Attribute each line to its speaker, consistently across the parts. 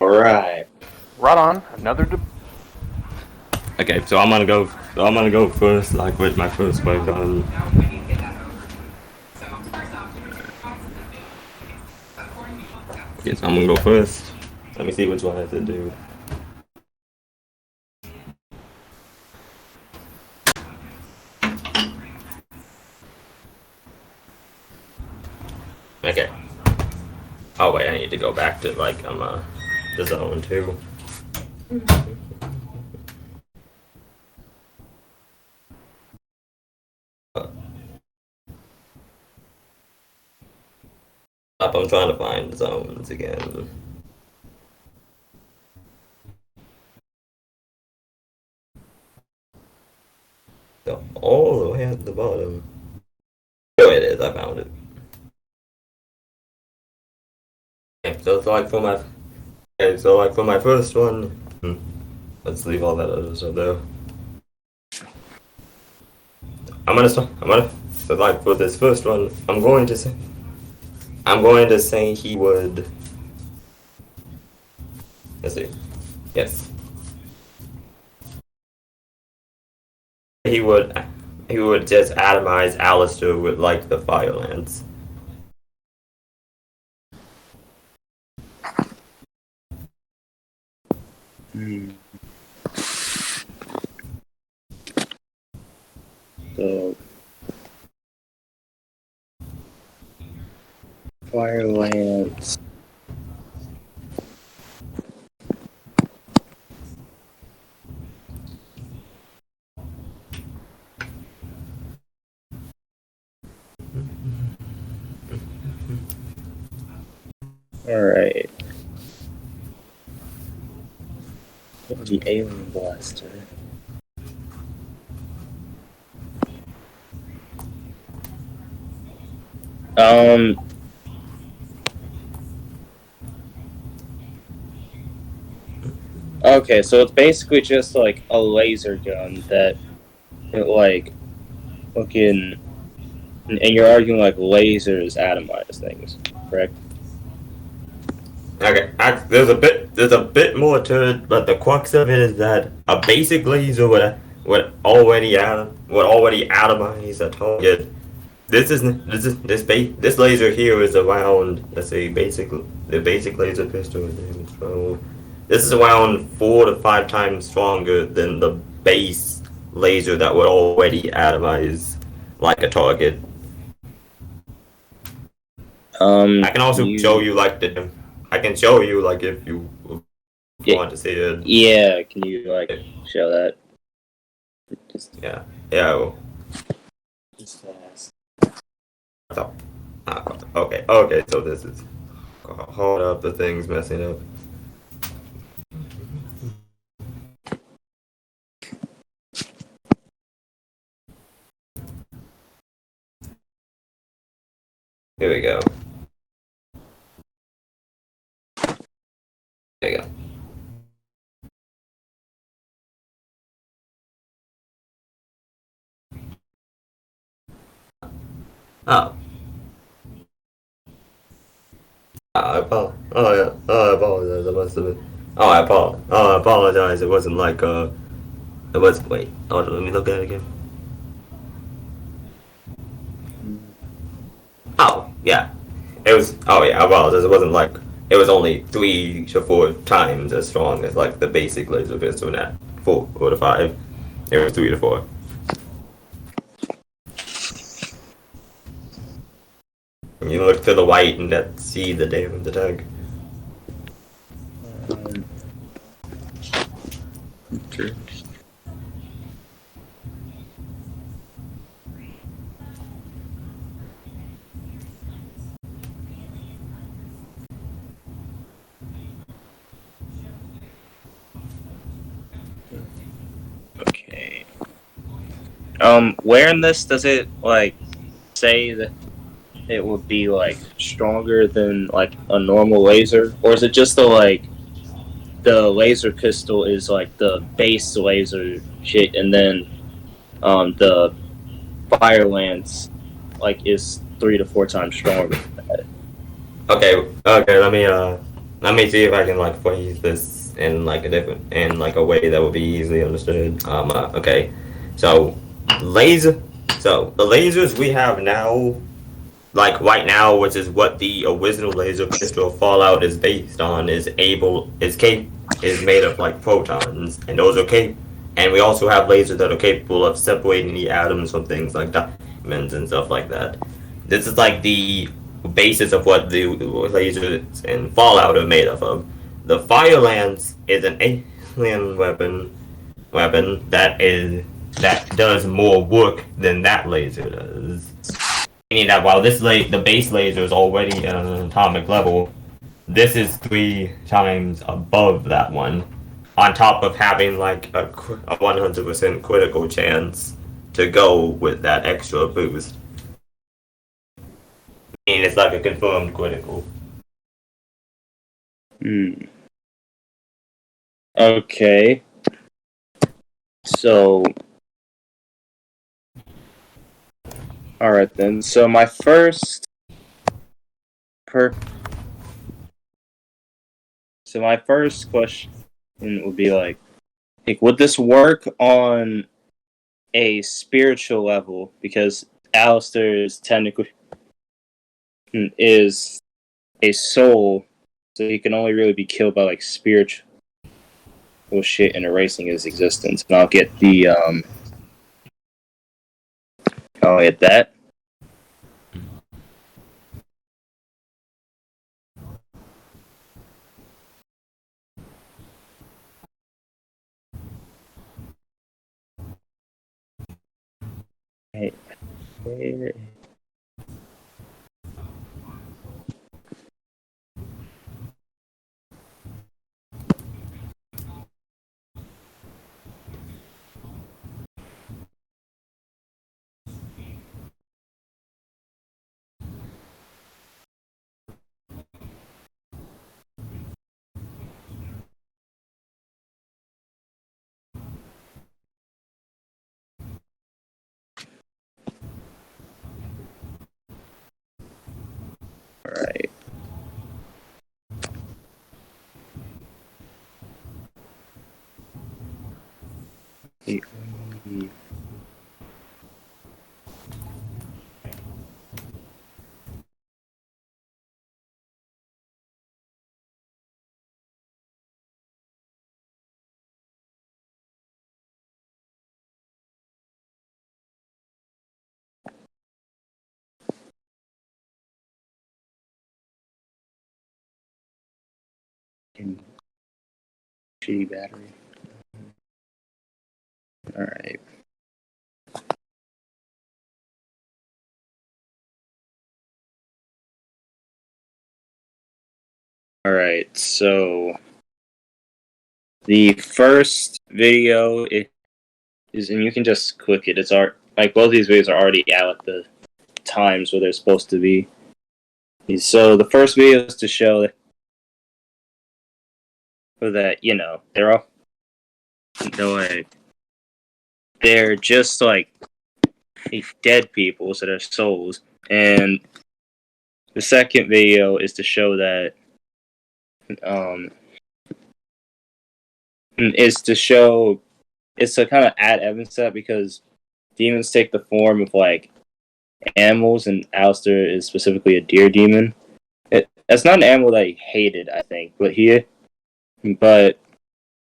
Speaker 1: Alright.
Speaker 2: Right on. Another.
Speaker 3: Okay, so I'm gonna go first, like with my first weapon. Okay, so I'm gonna go first. Let me see which one I have to do. Okay. Oh wait, I need to go back to like the zone too. I'm trying to find zones again. So all the way at the bottom. There it is. I found it. Okay, so it's like for my. Okay, so like for my first one. Let's leave all that other stuff there. I'm gonna start. So like for this first one, I'm going to say he would. Let's see. Yes. He would just atomize Alastor with like the fire lance.
Speaker 1: So Fire Lance. Alright. The Alien Blaster. Okay, so it's basically just like a laser gun that, like, fucking, and you're arguing like lasers atomize things, correct?
Speaker 3: Okay, there's a bit more to it, but the crux of it is that a basic laser would already atomize a target. This laser here is around, let's say, the basic laser pistol. This is around 4 to 5 times stronger than the base laser that would already atomize like a target. I can also show you like I can show you like if you want to see it.
Speaker 1: Yeah, can you like show that?
Speaker 3: Yeah. Well.
Speaker 1: Just fast.
Speaker 3: Okay, so this is hold up, the thing's messing up. Here we go. There you go. Oh. I apologize. I must have been. I apologize. It wasn't like It was. Wait. Oh, let me look at it again. Oh yeah. It was. Oh yeah. I apologize. It wasn't like. It was only 3 to 4 times as strong as like the basic laser pistol. At 4 to 5. It was 3 to 4. You look to the right and that see the damage attack.
Speaker 1: True. Okay. Where in this does it like say that it would be like stronger than like a normal laser, or is it just the laser pistol is like the base laser shit, and then the fire lance like is 3 to 4 times stronger than that?
Speaker 3: Okay. Let me Let me see if I can like phrase this in like a way that would be easily understood. Okay, so laser. So the lasers we have now, like right now, which is what the original laser pistol Fallout is based on, is made of like protons, and those are capable. And we also have lasers that are capable of separating the atoms from things like diamonds and stuff like that. This is like the basis of what the lasers in Fallout are made of. The Fire Lance is an alien weapon that does more work than that laser does. Meaning that while the base laser is already at an atomic level, this is 3 times above that one. On top of having like a 100% critical chance to go with that extra boost. I mean, it's like a confirmed critical.
Speaker 1: Okay. So, all right then. So my first question would be like, would this work on a spiritual level? Because Alastor is technically is a soul, so he can only really be killed by like spiritual shit and erasing his existence. And I'll get that. Hey. Alright. Shitty battery. Alright. Alright, so the first video is, and you can just click it. It's like both these videos are already out at the times where they're supposed to be. So the first video is to show that they're just like dead people, so they're souls. And the second video is to show that it's to kind of add evidence to that, because demons take the form of like animals, and Alastor is specifically a deer demon. That's not an animal that he hated, I think, but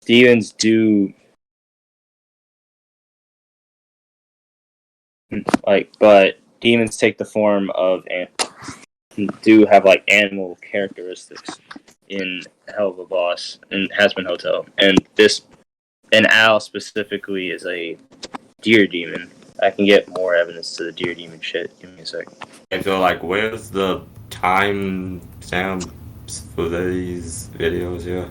Speaker 1: demons do but demons take the form of and do have like animal characteristics in Hell of a Boss and Hazbin Hotel, and Al specifically is a deer demon. I can get more evidence to the deer demon shit. Give me a sec.
Speaker 3: And so, like, where's the time stamps for these videos here?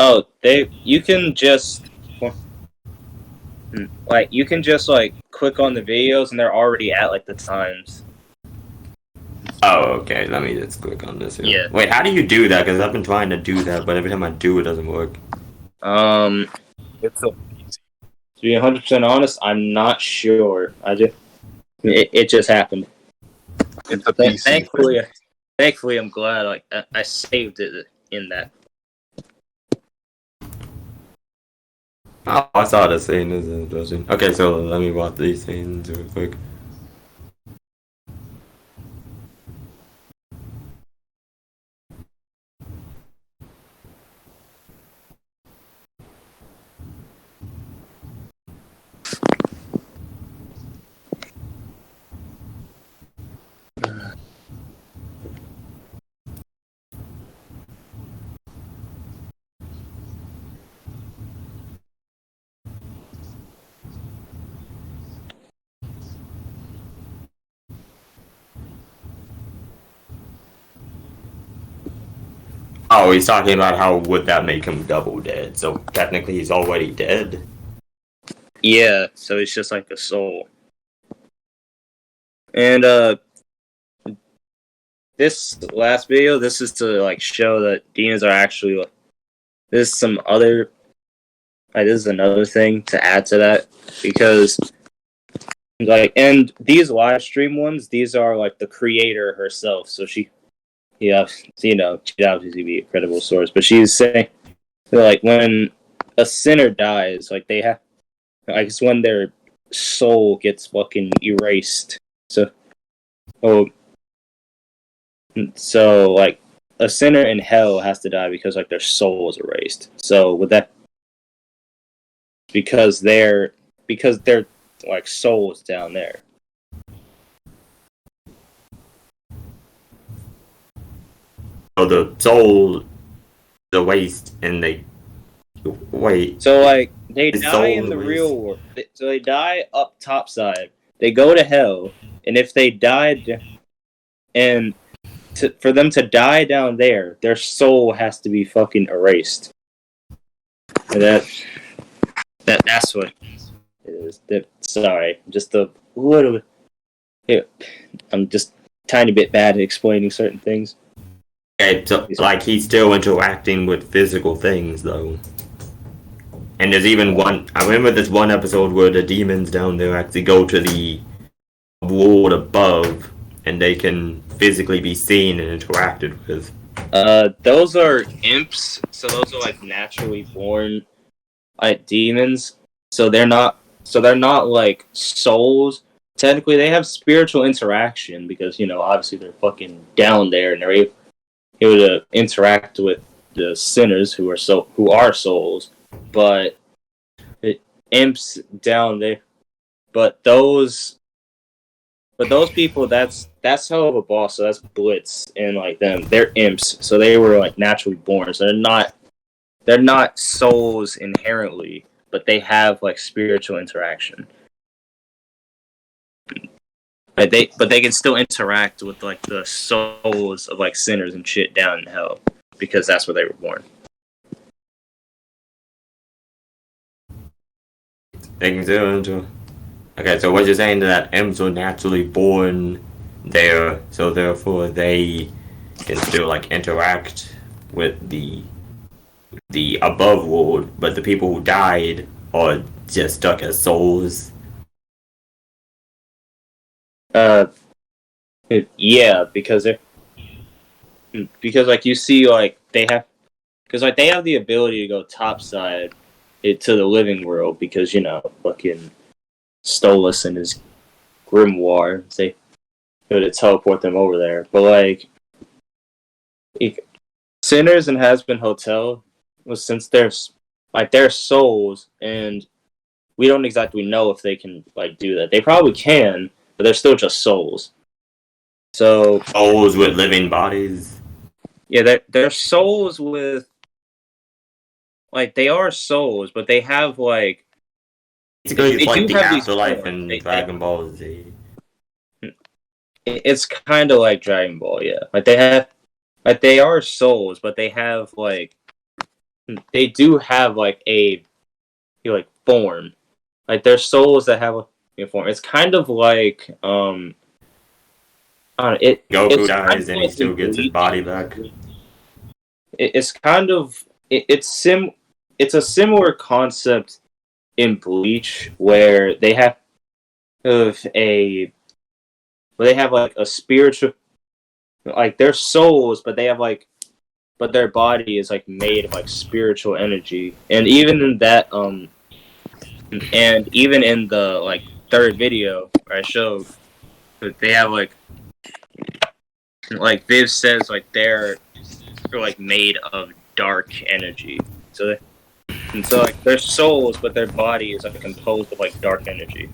Speaker 1: Oh, you can just click on the videos and they're already at like the times.
Speaker 3: Oh, okay. Let me just click on this here.
Speaker 1: Yeah.
Speaker 3: Wait, how do you do that? Because I've been trying to do that, but every time I do, it doesn't work.
Speaker 1: It's so easy. To be 100% honest, I'm not sure. It just happened.
Speaker 2: It's a PC.
Speaker 1: Thankfully, thankfully, I'm glad like I saved it in that.
Speaker 3: Oh, I saw the scene. This is interesting. Okay, so let me watch these scenes real quick. Oh, he's talking about how would that make him double dead. So technically, he's already dead.
Speaker 1: Yeah, so it's just like a soul. And this last video, this is to like show that demons are actually. This is some other. This is another thing to add to that because like, and these live stream ones, these are like the creator herself. So yeah, she'd obviously be a credible source, but she's saying like when a sinner dies, like they have, I guess when their soul gets fucking erased. So, oh, so like a sinner in hell has to die because like their soul is erased. So with that, because they're like souls down there.
Speaker 3: So the soul, the waste, and they wait.
Speaker 1: So like they
Speaker 3: His
Speaker 1: die
Speaker 3: soul
Speaker 1: in
Speaker 3: the
Speaker 1: the
Speaker 3: waste.
Speaker 1: real world. So they die up topside. They go to hell, and if they died, and for them to die down there, their soul has to be fucking erased. And that's what it is. Sorry, just a little. I'm just tiny bit bad at explaining certain things.
Speaker 3: Okay, so like he's still interacting with physical things though. And there's even one. I remember this one episode where the demons down there actually go to the world above, and they can physically be seen and interacted with.
Speaker 1: Those are imps. So those are like naturally born like demons. So they're not. So they're not like souls. Technically, they have spiritual interaction because obviously they're fucking down there and they're able to interact with the sinners who are souls. But imps down there. But those people, that's hell of a boss. So that's Blitz and like them. They're imps, so they were like naturally born. So they're not souls inherently, but they have like spiritual interaction. But they can still interact with like the souls of like sinners and shit down in hell because that's where they were born.
Speaker 3: They can still. Okay, so what you're saying that imps were naturally born there, so therefore they can still like interact with the above world, but the people who died are just stuck as souls.
Speaker 1: Uh, yeah, because like you see like they have because like they have the ability to go topside to the living world because fucking Stolas and his grimoire they go to teleport them over there. But like Sinners and Has-Been Hotel was since they're souls and we don't exactly know if they can like do that. They probably can, but they're still just souls. So
Speaker 3: Souls with living bodies.
Speaker 1: yeah, they're souls with like they are souls, but they have like
Speaker 3: Basically, it's
Speaker 1: they
Speaker 3: like
Speaker 1: do
Speaker 3: the
Speaker 1: have these
Speaker 3: afterlife
Speaker 1: forms.
Speaker 3: in Dragon Ball Z.
Speaker 1: It's kind of like Dragon Ball, yeah. Like they are souls, but they have like they do have like a like form. Like they're souls that have a form. It's kind of like
Speaker 3: Goku
Speaker 1: it's kind
Speaker 3: dies
Speaker 1: of
Speaker 3: and he
Speaker 1: like
Speaker 3: still gets his body back.
Speaker 1: it's kind of it's a similar concept in Bleach where they have of a where they have like a spiritual like they're souls, but they have like but their body is like made of like spiritual energy. And even in that and even in the like third video where I showed that they have like Viv says like they're like made of dark energy. So and so like they're souls, but their body is like composed of like dark energy.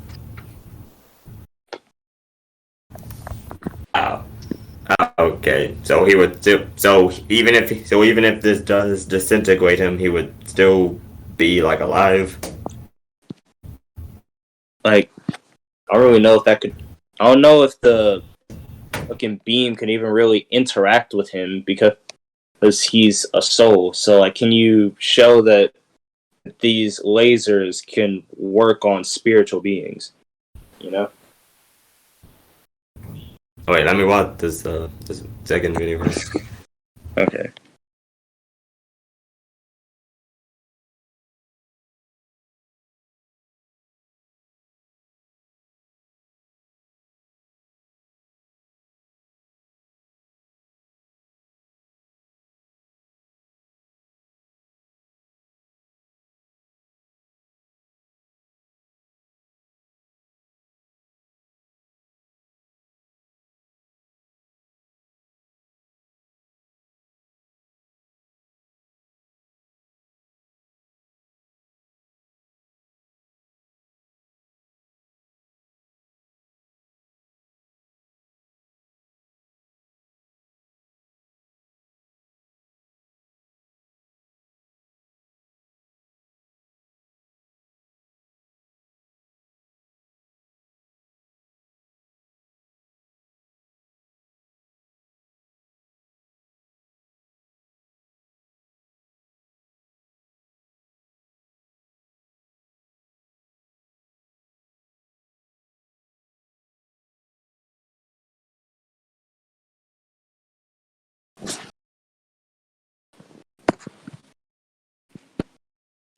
Speaker 3: Wow. Okay, so he would still, so even if this does disintegrate him, he would still be like alive.
Speaker 1: Like I don't really know if that could. I don't know if the fucking beam can even really interact with him because he's a soul. So like, can you show that these lasers can work on spiritual beings? You know?
Speaker 3: Oh, wait, let me watch this second video first.
Speaker 1: Okay.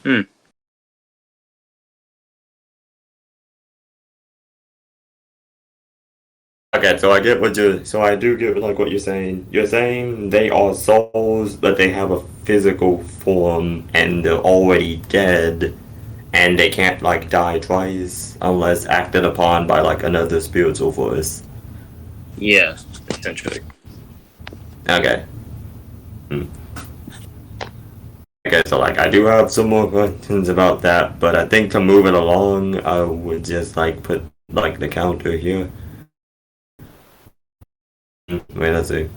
Speaker 1: Hmm.
Speaker 3: Okay, so I get what you're, so I do get like what you're saying. You're saying they are souls, but they have a physical form, and they're already dead, and they can't like die twice unless acted upon by like another spiritual force.
Speaker 1: Yeah, essentially.
Speaker 3: Okay. Hmm. Okay, so like I do have some more questions about that, but I think to move it along, I would just like put like the counter here. Wait, let's see.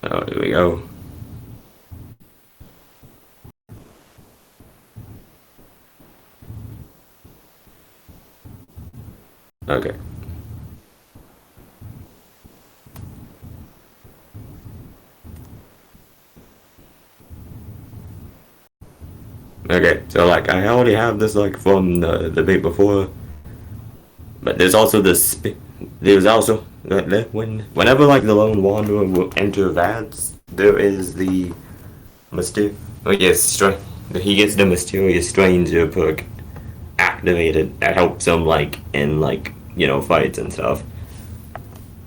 Speaker 3: Oh, here we go. Okay. Okay, so like I already have this like from the debate before, but there's also this. There's also whenever like the lone wanderer will enter Vats, there is the mysterious. Oh yes, he gets the mysterious stranger perk activated that helps him like in like fights and stuff.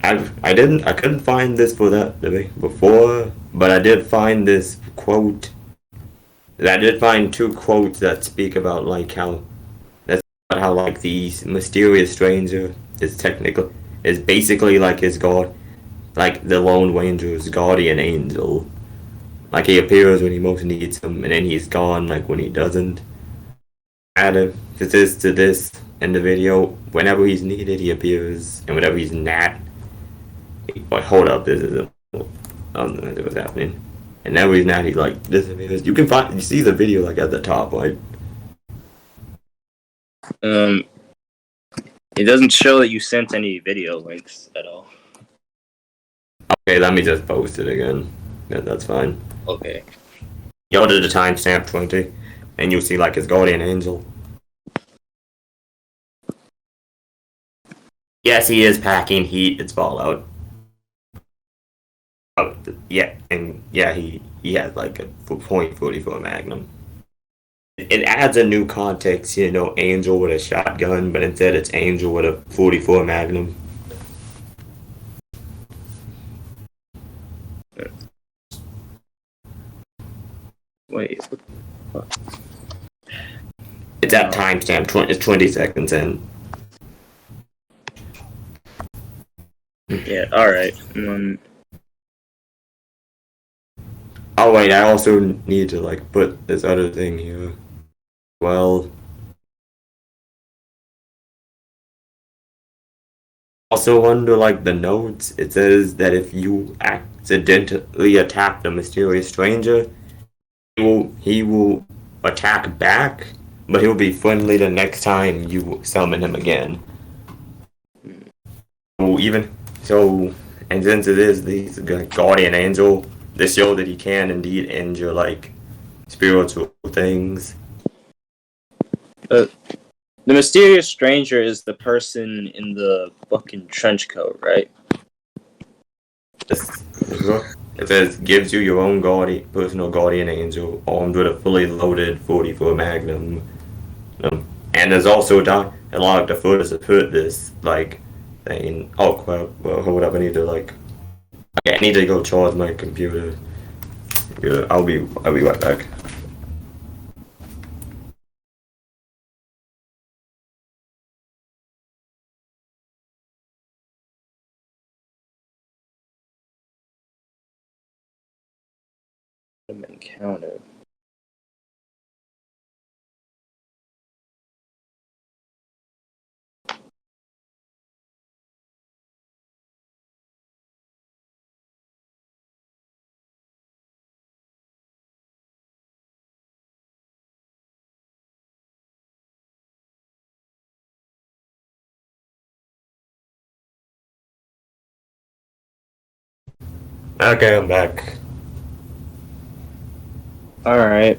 Speaker 3: I couldn't find this for that debate before, but I did find this quote. I did find two quotes that speak about like how like the mysterious stranger is basically like his god, like the Lone Ranger's guardian angel. Like he appears when he most needs him, and then he's gone like when he doesn't. Add emphasis to this in the video. Whenever he's needed, he appears, and whenever he's not, wait, hold up, this is a I don't know what's happening. And whenever he's not, he like disappears. You see the video like at the top, right?
Speaker 1: Um, it doesn't show that you sent any video links at all.
Speaker 3: Okay, let me just post it again. Yeah, that's fine.
Speaker 1: Okay.
Speaker 3: Go to the timestamp 20, and you'll see like his guardian angel. Yes, he is packing heat. It's Fallout. Oh, yeah, and yeah, he has like a .44 Magnum. It adds a new context, Angel with a shotgun, but instead it's Angel with a .44 Magnum.
Speaker 1: Wait,
Speaker 3: It's at
Speaker 1: no.
Speaker 3: timestamp. It's 20 seconds in.
Speaker 1: Yeah, alright.
Speaker 3: Oh wait, I also need to like put this other thing here. Well, also under like the notes, it says that if you accidentally attack the mysterious stranger, he will attack back, but he'll be friendly the next time you summon him again. So even so, and since it is the guardian angel, they show that he can indeed injure like spiritual things.
Speaker 1: Uh, the mysterious stranger is the person in the fucking trench coat, right?
Speaker 3: It says gives you your own personal guardian angel armed with a fully loaded 44 Magnum. And there's also a lot of the footage to put this like thing. Oh crap! Well, hold up, I need to like. Okay, I need to go charge my computer. Yeah, I'll be right back.
Speaker 1: Encountered.
Speaker 3: Okay, I'm back.
Speaker 1: Alright.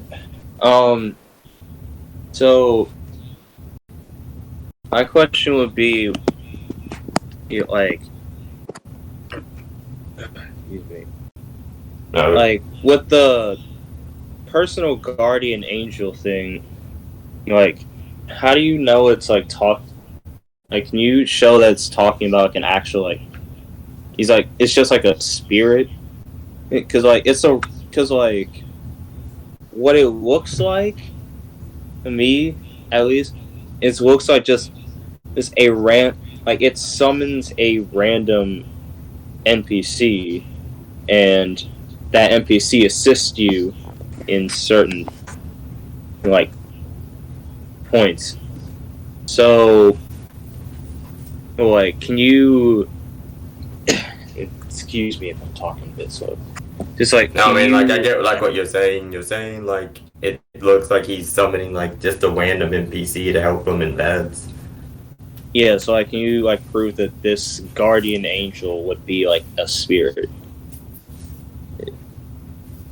Speaker 1: So my question would be, like, excuse me,
Speaker 3: No,
Speaker 1: like with the personal guardian angel thing, like, how do you know it's like talk? Like, can you show that it's talking about like an actual like? He's like, it's just like a spirit, because like because like what it looks like to me, at least, it looks like just like it summons a random NPC, and that NPC assists you in certain like points. So, like, can you excuse me if I'm talking a bit slow? Just like,
Speaker 3: no, I
Speaker 1: can
Speaker 3: mean like I
Speaker 1: you?
Speaker 3: get like what you're saying. You're saying like it looks like he's summoning like just a random NPC to help him in beds.
Speaker 1: Yeah, so like, can you like prove that this guardian angel would be like a spirit?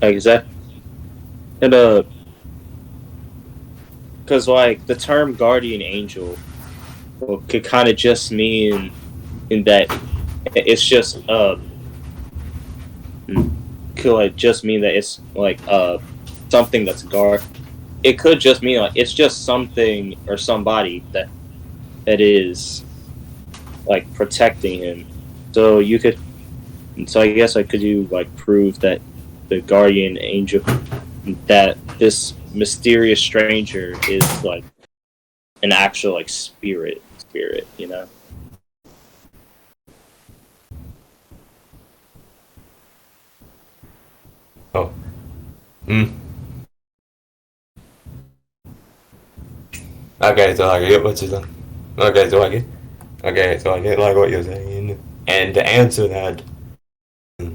Speaker 1: Like, is that and because like the term guardian angel could kind of just mean in that it's just could like just mean that it's like something that's guard. It could just mean like it's just something or somebody that is like protecting him. So you could. So I guess could you like prove that the guardian angel, that this mysterious stranger is like an actual like spirit, you know?
Speaker 3: Oh. Hmm. Okay, so I get what you're saying. Okay, so I get. Okay, so I get like what you're saying. And to answer that, hmm,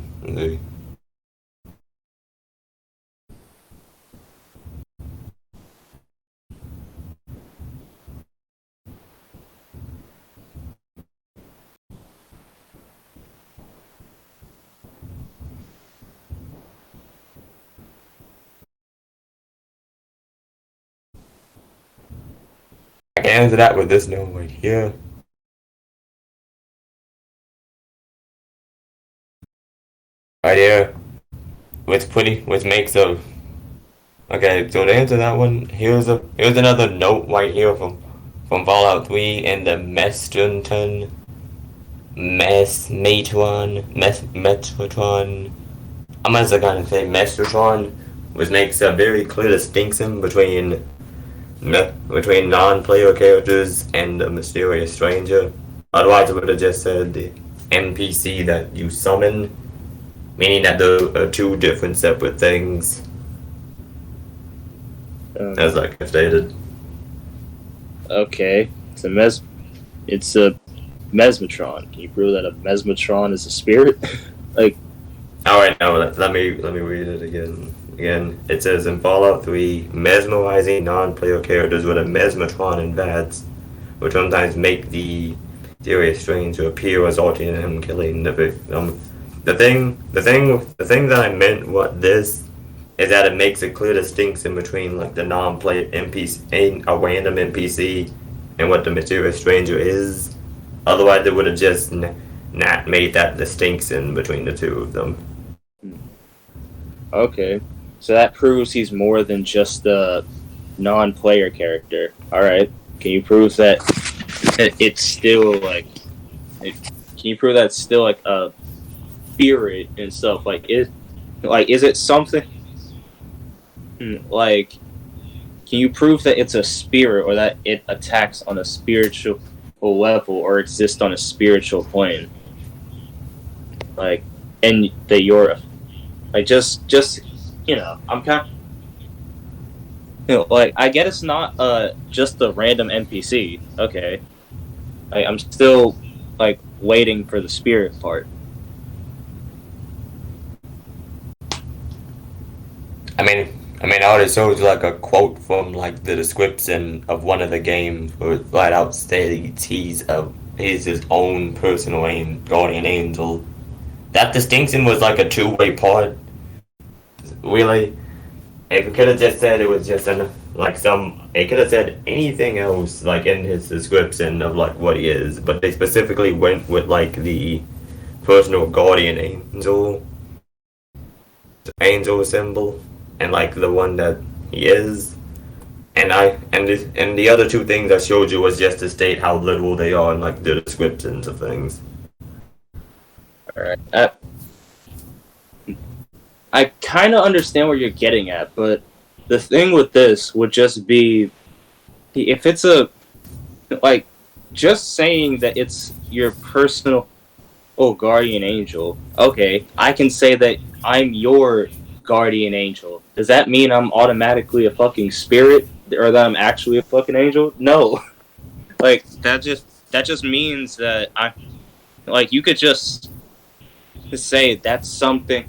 Speaker 3: I can answer that with this note right here. Right here. which makes a okay. So to answer that one, here's another note right here from Fallout 3 and the Metron. I'm also gonna say Mestratron, which makes a very clear distinction between non-player characters and a mysterious stranger. Otherwise, it would have just said the NPC that you summon, meaning that there are two different separate things, as like I stated.
Speaker 1: Okay, it's a mesmetron. Can you prove that a mesmetron is a spirit? Like,
Speaker 3: all right, now let me read it again. Again, it says in Fallout 3, mesmerizing non-player characters with a mesmetron and VATS, which sometimes make the mysterious stranger appear, resulting in him killing the victim. The thing that I meant what this is that it makes a clear distinction between like the non-player NPC, a random NPC, and what the mysterious stranger is. Otherwise, they would have just not made that distinction between the two of them.
Speaker 1: okay, so that proves he's more than just a non-player character. All right, can you prove that it's still like? Can you prove that it's still like a spirit and stuff? Is it something? Like, can you prove that it's a spirit or that it attacks on a spiritual level or exists on a spiritual plane? Like, and that you're like just I'm kind of like I get it's not just a random NPC. Okay, I'm still like waiting for the spirit part.
Speaker 3: I already showed you like a quote from like the description of one of the games where it flat out states he's his own personal guardian angel. That distinction was like a two-way part. Really, if it could have just said it was just it could have said anything else like in his description of like what he is, but they specifically went with like the personal guardian angel symbol, and like the one that he is. And the other two things I showed you was just to state how literal they are in like the descriptions of things.
Speaker 1: All right, I kind of understand where you're getting at, but the thing with this would just be if it's a like just saying that it's your personal guardian angel. Okay, I can say that I'm your guardian angel. Does that mean I'm automatically a fucking spirit or that I'm actually a fucking angel? No. Like that just means that I like you could just say it's something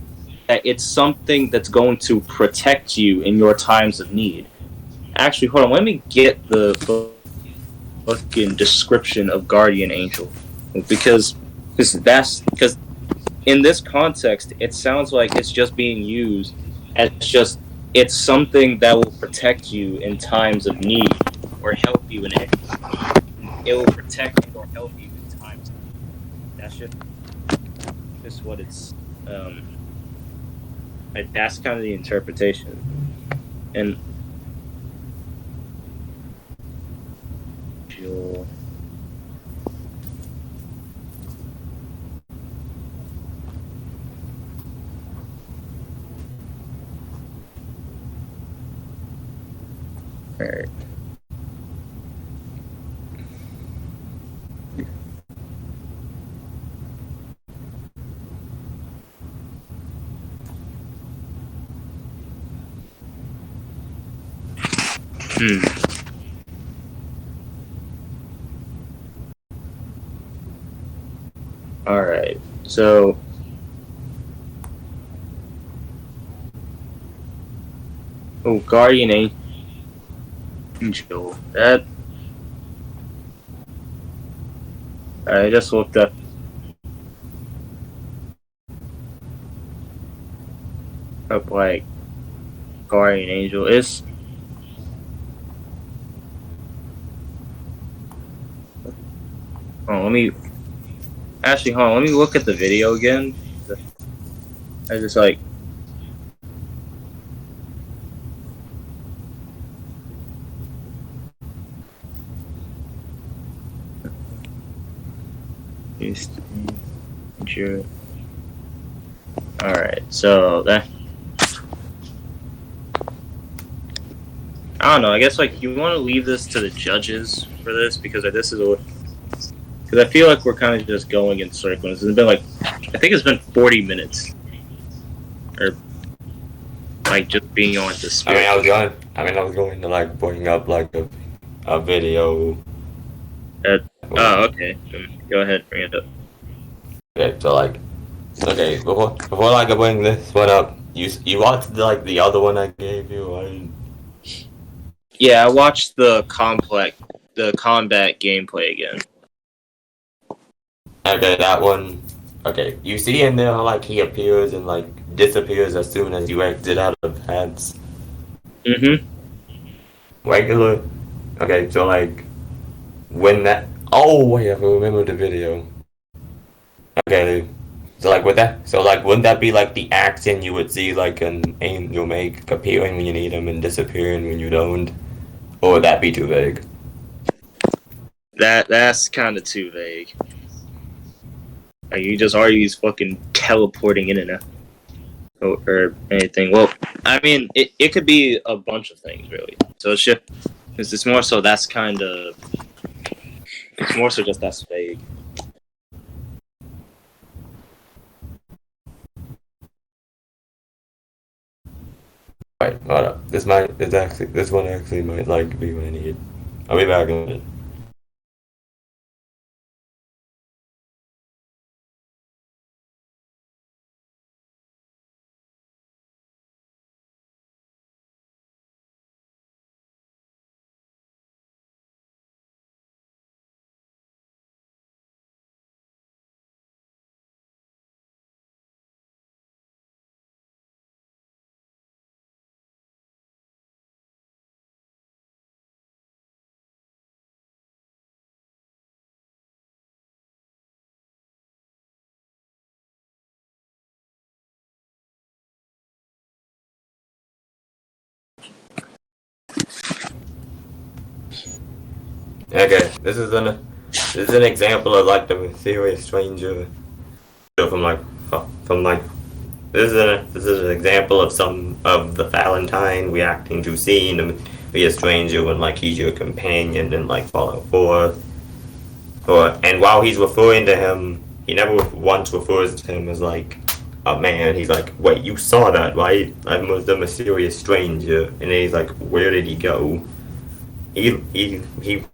Speaker 1: that's going to protect you in your times of need. Actually, hold on, let me get the fucking description of guardian angel because because in this context it sounds like it's just being used as just it's something that will protect you in times of need or help you in it. It will protect or help you in times. That's just what it's. That's kind of the interpretation, and you'll. All right. All right. So, guardian angel. That I just looked up like guardian angel is. Oh, let me hold on. Let me look at the video again. I just like Alright, so that. I don't know. I guess like you want to leave this to the judges for this because this is because I feel like we're kind of just going in circles. It's been like I think it's been 40 minutes, or like just being on this. Spirit.
Speaker 3: I was going to like bring up like a video.
Speaker 1: Oh, okay. Go ahead, bring it up.
Speaker 3: Okay, so like, okay, before like I bring this one up, you watched like the other one I gave you, right?
Speaker 1: Yeah, I watched the combat gameplay again.
Speaker 3: Okay, that one. Okay, you see in there how like he appears and like disappears as soon as you exit out of ads.
Speaker 1: Mm-hmm.
Speaker 3: Regular. Okay, so like when that. Oh wait, I remember the video. Okay, so like with that, so like wouldn't that be like the action you would see like an angel make appearing when you need him and disappearing when you don't, or would that be too vague?
Speaker 1: That's kind of too vague. Like you just always fucking teleporting in and out or anything. Well, I mean, it could be a bunch of things really. So it's more so that's kind of it's more so just that's vague.
Speaker 3: Right, hold up. This one actually might like be what I need. I'll be back in a minute. Okay, this is an example of like the mysterious stranger from like from like this is an example of some of the Valentine reacting to seeing him be a stranger when like he's your companion in like Fallout 4. And while he's referring to him, he never once refers to him as like a man. He's like, wait, you saw that, right? I was the mysterious stranger. And then he's like, where did he go? He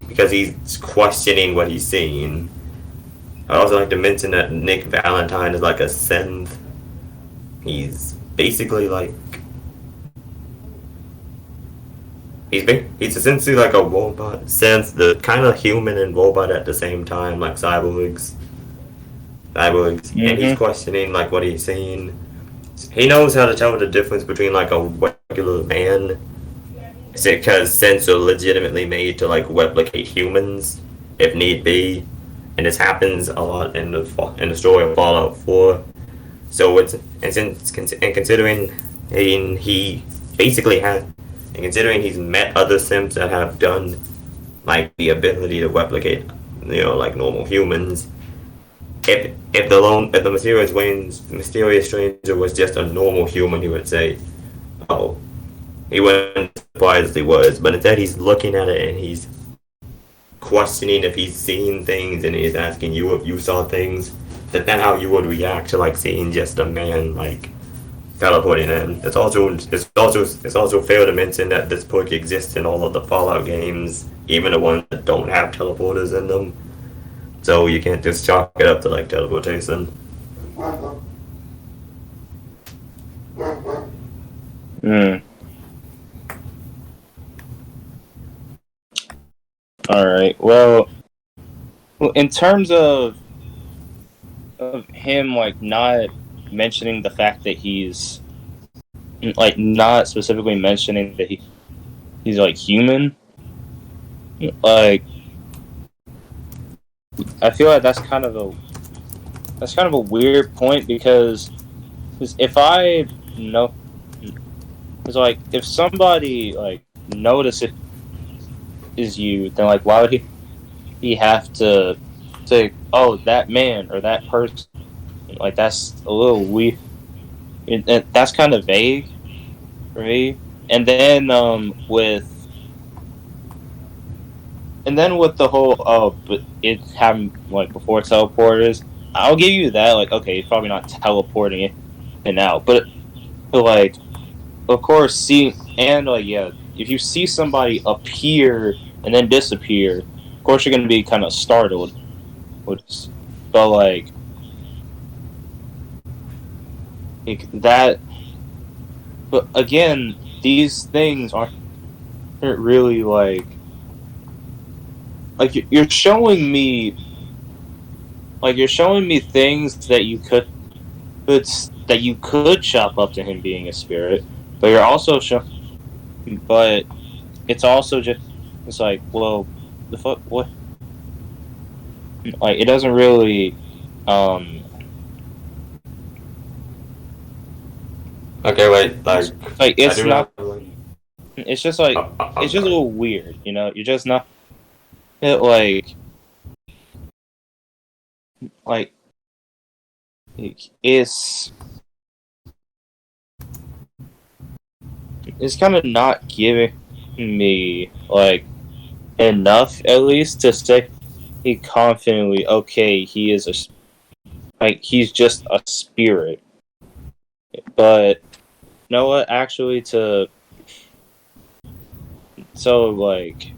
Speaker 3: because he's questioning what he's seeing. I also like to mention that Nick Valentine is like a synth. He's basically like he's essentially like a robot synth, the kind of human and robot at the same time, like cyborgs.
Speaker 1: Mm-hmm.
Speaker 3: And he's questioning like what he's seeing. He knows how to tell the difference between like a regular man, because synths are legitimately made to like replicate humans if need be, and this happens a lot in the story of Fallout 4. So considering he basically had, and considering he's met other synths that have done like the ability to replicate, like normal humans. If the mysterious stranger was just a normal human, he would say, "Oh," he wouldn't surprised he was, but instead he's looking at it and he's questioning if he's seen things, and he's asking you if you saw things. That's not how you would react to like seeing just a man like teleporting in. It's also fair to mention that this perk exists in all of the Fallout games, even the ones that don't have teleporters in them. So you can't just chalk it up to like teleportation.
Speaker 1: Hmm. All right. Well, in terms of him like not mentioning the fact that he's like not specifically mentioning that he's like human, like I feel like that's kind of a weird point because if I know, it's like if somebody like notices you, then like why would he have to say, oh, that man or that person, like that's a little weird. That's kind of vague, right? And then with the whole but it having like before teleporters, I'll give you that. Like, okay, he's probably not teleporting it and out, but like, of course, see and like yeah, if you see somebody appear and then disappear, of course you're gonna be kind of startled. But like that. But again, these things aren't really like you're showing me things that you could chop up to him being a spirit, but you're also but it's also just it's like, well, the fuck what, like it doesn't really um
Speaker 3: Okay, wait, like
Speaker 1: like
Speaker 3: I
Speaker 1: it's
Speaker 3: do
Speaker 1: not,
Speaker 3: have like
Speaker 1: it's just like
Speaker 3: I'm
Speaker 1: it's just a
Speaker 3: sorry.
Speaker 1: little weird, you know. You're just not it, like it's kind of not giving me like enough at least to say he confidently, okay, he is he's just a spirit. But you know what, actually, to so like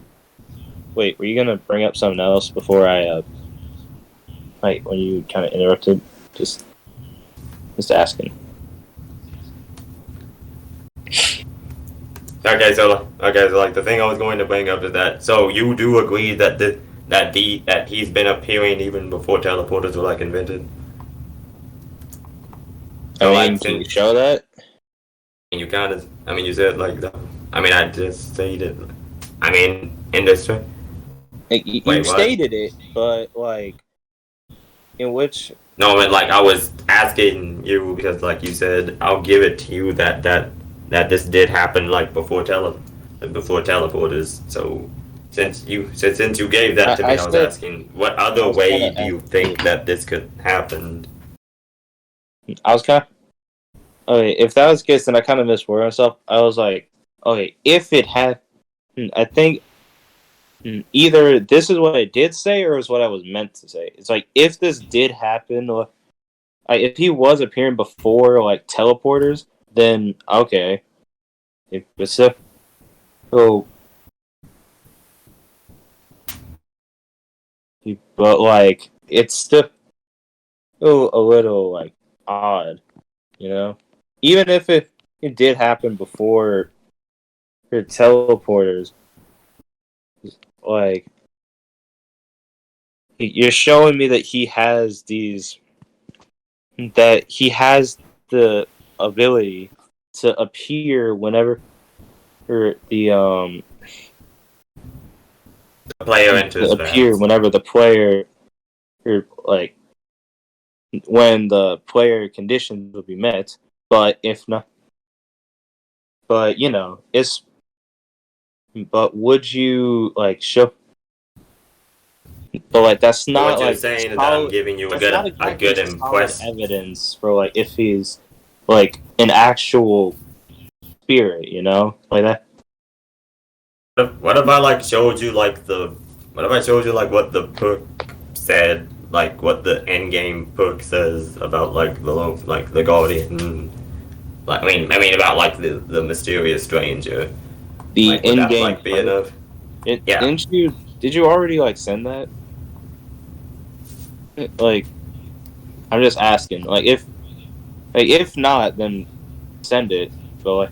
Speaker 1: wait, were you gonna bring up something else before I like when you kind of interrupted? just just asking.
Speaker 3: Okay, so like the thing I was going to bring up is that so you do agree that that he's been appearing even before teleporters were like invented.
Speaker 1: I
Speaker 3: So like
Speaker 1: mean, can you
Speaker 3: since
Speaker 1: show that?
Speaker 3: you kind of I mean you said like the I mean I just stated I mean in this
Speaker 1: Like,
Speaker 3: wait
Speaker 1: you
Speaker 3: what?
Speaker 1: stated it, but like in which
Speaker 3: No, but like I was asking you because like you said I'll give it to you that this did happen like before teleporters. So since you gave that to
Speaker 1: I
Speaker 3: me, I was
Speaker 1: said,
Speaker 3: asking what
Speaker 1: I
Speaker 3: other
Speaker 1: was kind
Speaker 3: way
Speaker 1: of
Speaker 3: do you
Speaker 1: asking.
Speaker 3: think that this could happen?
Speaker 1: I was kind of okay. If that was the case, then I kind of misworded myself. I was like, okay, if it had, I think either this is what I did say or is what I was meant to say. It's like if this did happen, or if he was appearing before like teleporters, then okay. If it's so, but like it's still a little like odd, you know. Even if it did happen before your teleporters, like you're showing me that he has the ability to appear whenever or
Speaker 3: The player enters, perhaps.
Speaker 1: the player or like when the player conditions will be met. But if not, but you know, it's but would you like show? But like that's
Speaker 3: So
Speaker 1: not
Speaker 3: what you're
Speaker 1: like
Speaker 3: saying is that I'm
Speaker 1: solid.
Speaker 3: giving you
Speaker 1: That's not
Speaker 3: a
Speaker 1: exactly
Speaker 3: good
Speaker 1: solid
Speaker 3: impression.
Speaker 1: evidence for like if he's like an actual spirit, you know, like that.
Speaker 3: What if I like showed you like the what if I showed you like what the book said, like what the end game book says about like the guardian, like I mean about like the mysterious stranger.
Speaker 1: The
Speaker 3: Like would that
Speaker 1: in-game
Speaker 3: like be
Speaker 1: perk.
Speaker 3: enough? Yeah.
Speaker 1: Did you already like send that? Like I'm just asking. Like if not, then send it. But like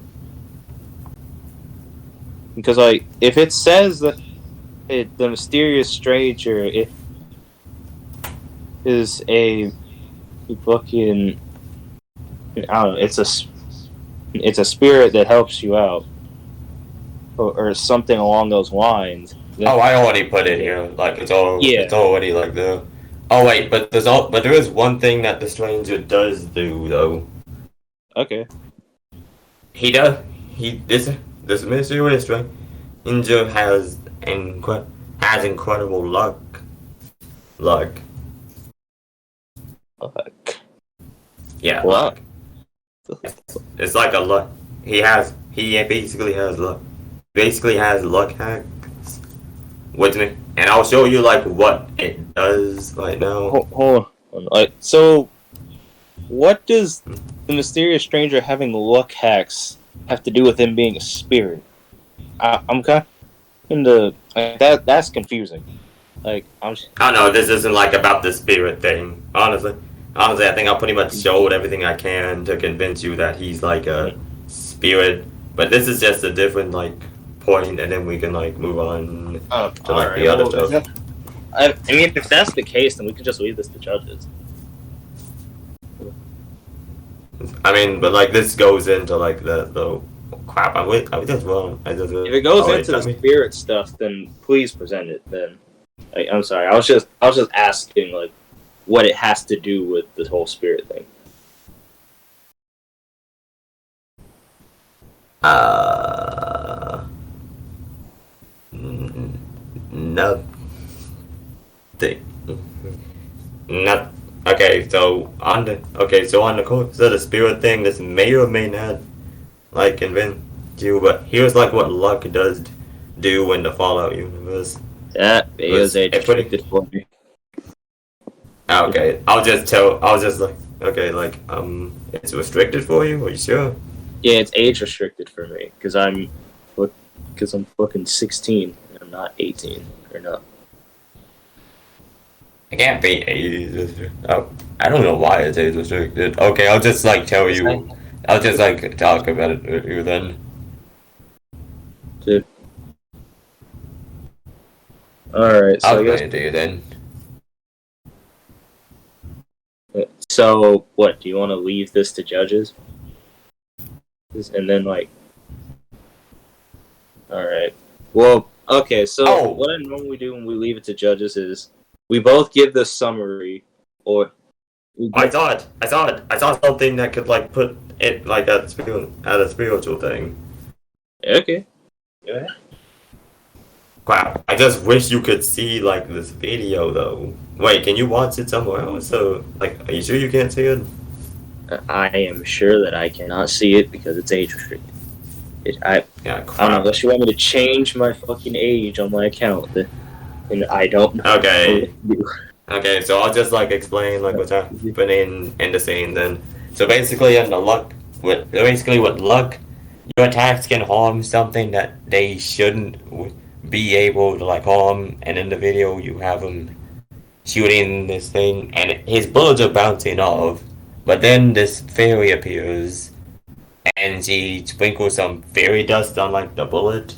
Speaker 1: because like if it says that the mysterious stranger it is a fucking I don't know. It's a spirit that helps you out or something along those lines. Then
Speaker 3: Oh, I already put it here. Like it's
Speaker 1: yeah.
Speaker 3: already like there. Oh wait, but there is one thing that the stranger does do though.
Speaker 1: Okay.
Speaker 3: He does he this mysterious stranger has incredible luck. Luck.
Speaker 1: Luck.
Speaker 3: Yeah,
Speaker 1: What?
Speaker 3: it's like a luck. He basically has luck. Basically has luck hacks with me, and I'll show you like what it does right now.
Speaker 1: Hold on. So, what does the mysterious stranger having luck hacks have to do with him being a spirit? I'm kind of that. That's confusing. Like I'm.
Speaker 3: I don't know. This isn't like about the spirit thing. Honestly, I think I pretty much showed everything I can to convince you that he's like a spirit. But this is just a different like point, and then we can like move on
Speaker 1: Oh,
Speaker 3: to
Speaker 1: all
Speaker 3: like
Speaker 1: right.
Speaker 3: the other
Speaker 1: Well,
Speaker 3: stuff.
Speaker 1: I mean, if that's the case, then we can just leave this to judges.
Speaker 3: I mean, but like this goes into like the crap. I just wrong.
Speaker 1: If it goes into the spirit stuff, then please present it. Then, I'm sorry. I was just asking like what it has to do with this whole spirit thing.
Speaker 3: Nothing. Not okay. So on the course of the spirit thing, this may or may not like convince you, but here's like what luck does do in the Fallout universe.
Speaker 1: That is age restricted for me.
Speaker 3: Okay, I'll just like okay, like it's restricted for you. Are you sure?
Speaker 1: Yeah, it's age restricted for me because I'm fucking 16 and I'm not 18 or no.
Speaker 3: I can't be age restricted. Oh, I don't know why it's age restricted. Okay, I'll just like tell you. I'll just like talk about it with you then.
Speaker 1: Dude. Alright, so
Speaker 3: I'll explain it to you then.
Speaker 1: So, what, do you want to leave this to judges? And then, like... Alright. Well, okay, so what I normally do when we leave it to judges is we both give the summary, or...
Speaker 3: I saw something that could, like, put it, like, at a spiritual thing.
Speaker 1: Okay. Yeah.
Speaker 3: Wow, I just wish you could see, like, this video, though. Wait, can you watch it somewhere else? So, like, are you sure you can't see it?
Speaker 1: I am sure that I cannot see it because it's age restricted. I don't know, unless you want me to change my fucking age on my account, and I don't know.
Speaker 3: Okay. Okay, so I'll just, like, explain, like, what's happening in the scene, then. So, basically, with luck, your attacks can harm something that they shouldn't be able to like harm, and in the video you have him shooting this thing and his bullets are bouncing off, but then this fairy appears and she sprinkles some fairy dust on like the bullet,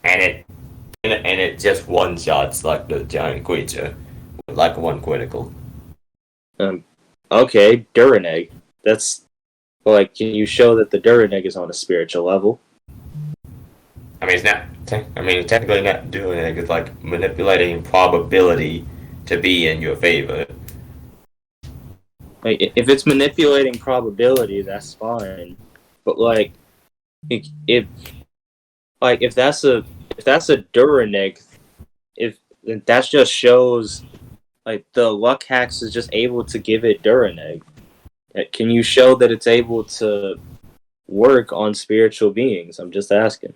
Speaker 3: and it just one shots like the giant creature with like one critical.
Speaker 1: Okay, Duraneg. That's like, can you show that the Duraneg is on a spiritual level?
Speaker 3: I mean, it's not. Technically not doing it. It's like manipulating probability to be in your favor.
Speaker 1: Like, if it's manipulating probability, that's fine. But like, if that's a Duraneg, if that just shows like the luck hacks is just able to give it Duraneg. Can you show that it's able to work on spiritual beings? I'm just asking.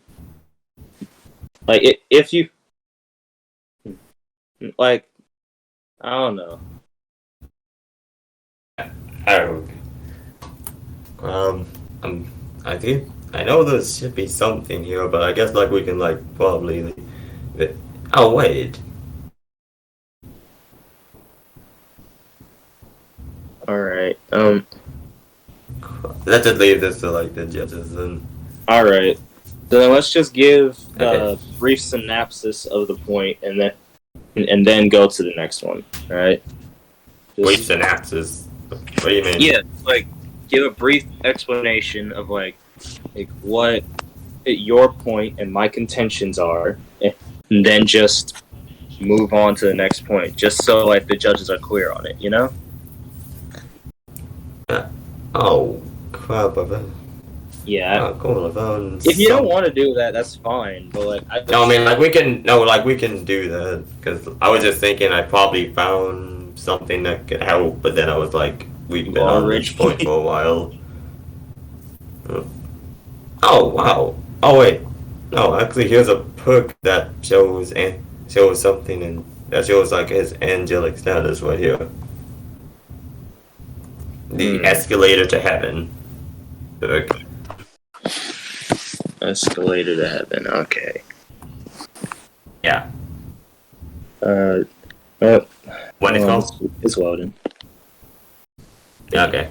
Speaker 1: Like, if you... Like, I don't know.
Speaker 3: I know there should be something here, but I guess, like, we can, like, probably... Oh, wait.
Speaker 1: Alright,
Speaker 3: Let's just leave this to, like, the judges, then.
Speaker 1: Alright. So let's just give a brief synopsis of the point, and then go to the next one. All right.
Speaker 3: Brief synopsis. What do you mean?
Speaker 1: Yeah, like give a brief explanation of like what your point and my contentions are, and then just move on to the next point, just so like the judges are clear on it. You know?
Speaker 3: Oh crap!
Speaker 1: Yeah.
Speaker 3: Cool.
Speaker 1: If you don't want to do that, that's fine. But like,
Speaker 3: we can do that because I was just thinking I probably found something that could help, but then I was like, we've
Speaker 1: You
Speaker 3: been on this
Speaker 1: already.
Speaker 3: point for a while. Oh wow! Oh wait, no, actually, here's a perk that shows something, and that shows like his angelic status right here. The escalator to heaven perk.
Speaker 1: Escalator to heaven. Okay.
Speaker 3: Yeah.
Speaker 1: Uh. Oh,
Speaker 3: When it's called?
Speaker 1: it's loading.
Speaker 3: Okay.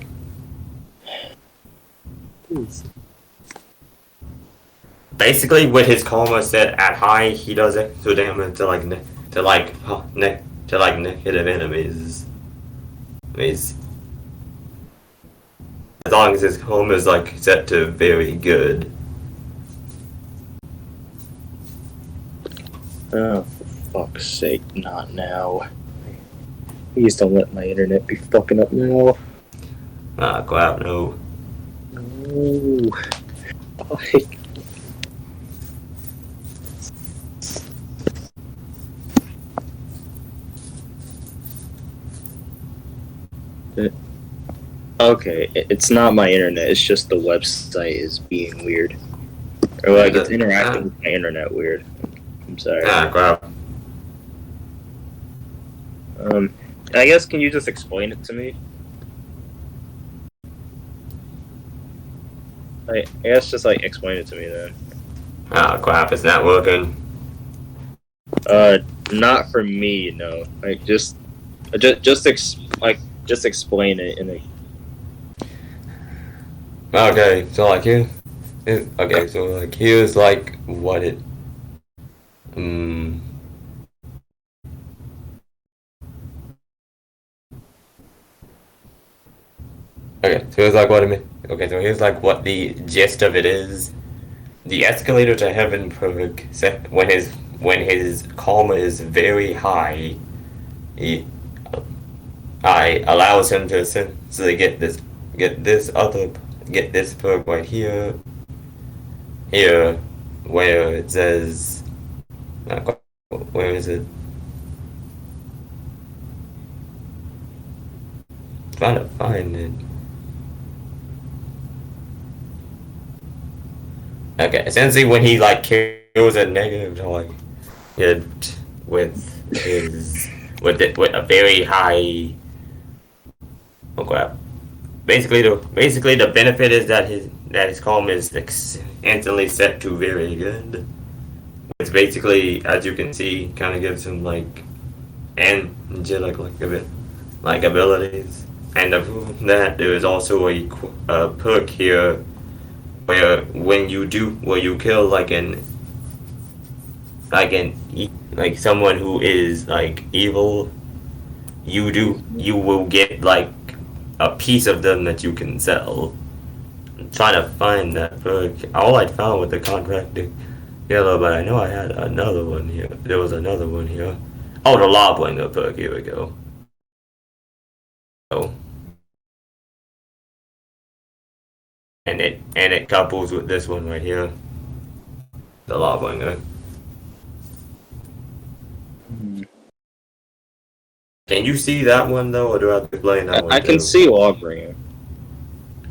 Speaker 3: Basically, with his karma set at high, he does extra damage to negative enemies. As long as his karma is like set to very good.
Speaker 1: Oh, for fuck's sake, not now. Please don't let my internet be fucking up now.
Speaker 3: Ah, crap, no.
Speaker 1: No. Like, okay, it's not my internet, it's just the website is being weird. Or like it's interacting with my internet weird. I'm sorry.
Speaker 3: Ah, crap.
Speaker 1: I guess can you just explain it to me? I guess just like explain it to me then.
Speaker 3: Ah, crap, it's not working.
Speaker 1: Not for me, no. Like just explain it in a.
Speaker 3: Okay, so like okay, so like here's like what it. Okay, so here's like what I mean. Okay, so here's like what the gist of it is. The escalator to heaven perk when his karma is very high, he allows him to essentially get this perk right here where it says where is it? I'm trying to find it. Okay, essentially when he like kills a negative target with a very high. Oh crap! Basically the benefit is that his calm is instantly set to very good. Which basically, as you can see, kind of gives him like angelic like abilities. And that there is also a perk here where you kill like someone who is like evil, you will get like a piece of them that you can sell. I'm trying to find that perk. All I found with the contracting yellow, but I know I had another one here. There was another one here. Oh, the Lawbringer perk. Here we go. Oh, and it couples with this one right here. The Lawbringer. Can you see that one though, or do I have to explain that one?
Speaker 1: I can see Lawbringer.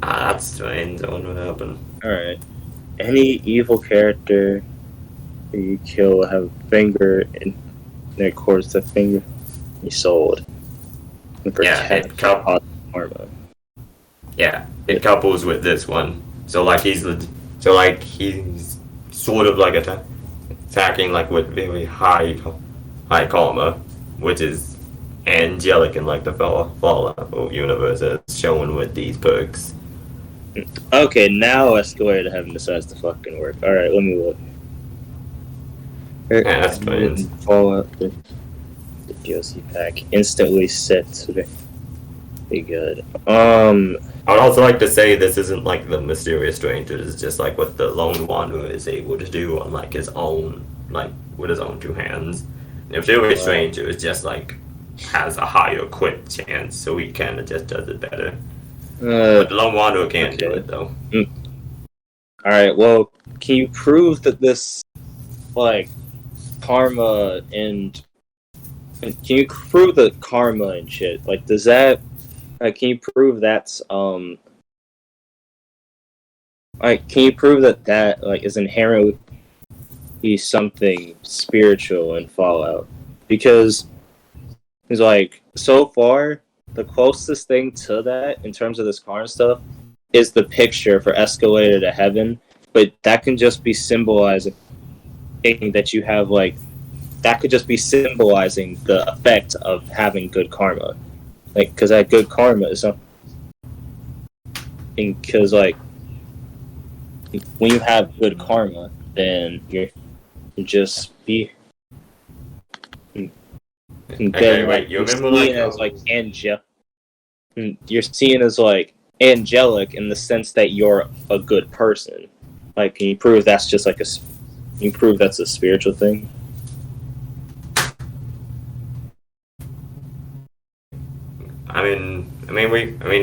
Speaker 3: Ah, that's strange. I wonder what happened.
Speaker 1: Alright. Any evil character that you kill will have a finger in their course the finger he sold.
Speaker 3: Yeah, it couples. Yeah, it couples with this one. So like he's sort of like attacking like with very high karma, which is angelic in like the Fallout universe as shown with these perks.
Speaker 1: Okay, now Escalator to Heaven decides to fucking work. Alright, let me look.
Speaker 3: Yeah, that's strange.
Speaker 1: Fallout the DLC pack instantly set to be good.
Speaker 3: I would also like to say this isn't like the Mysterious Stranger. It's just like what the Lone Wanderer is able to do on like his own, like with his own two hands. The Mysterious Stranger is just like has a higher crit chance, so he kind of just does it better. But the Lone Wanderer can't do it though.
Speaker 1: Alright, well, can you prove that this like karma and can you prove the karma and shit? Like, does that can you prove that's like can you prove that like is inherently something spiritual in Fallout? Because it's like so far the closest thing to that in terms of this karma stuff is the picture for Escalator to Heaven, but that can just be symbolizing that you have like that could just be symbolizing the effect of having good karma, like because that good karma is something because like when you have good karma, then you're just be
Speaker 3: Okay,
Speaker 1: then like
Speaker 3: wait, you
Speaker 1: you're
Speaker 3: remember like
Speaker 1: seen as like you're seen as like angelic in the sense that you're a good person. Like, can you prove that's just like can you prove that's a spiritual thing?
Speaker 3: I mean,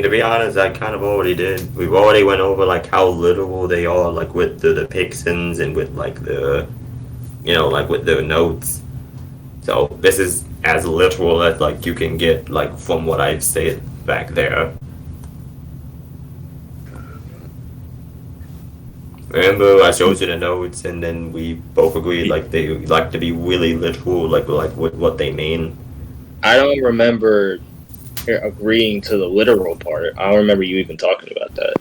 Speaker 3: to be honest, I kind of already did. We've already went over like how literal they are, like with the depictions and with like the, like with the notes. So this is as literal as like you can get, like from what I've said back there. Remember, I showed you the notes, and then we both agreed like they like to be really literal, like with what they mean.
Speaker 1: I don't remember agreeing to the literal part. I don't remember you even talking about that.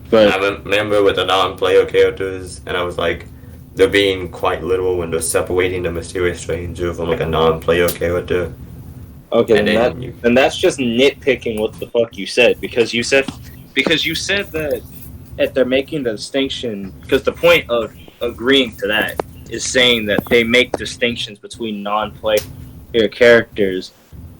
Speaker 3: I
Speaker 1: But
Speaker 3: remember with the non-player characters, and I was like, they're being quite literal when they're separating the mysterious stranger from like a non-player character,
Speaker 1: okay,
Speaker 3: and then you.
Speaker 1: then that's just nitpicking what the fuck you said because you said that they're making the distinction because the point of agreeing to that is saying that they make distinctions between non-player characters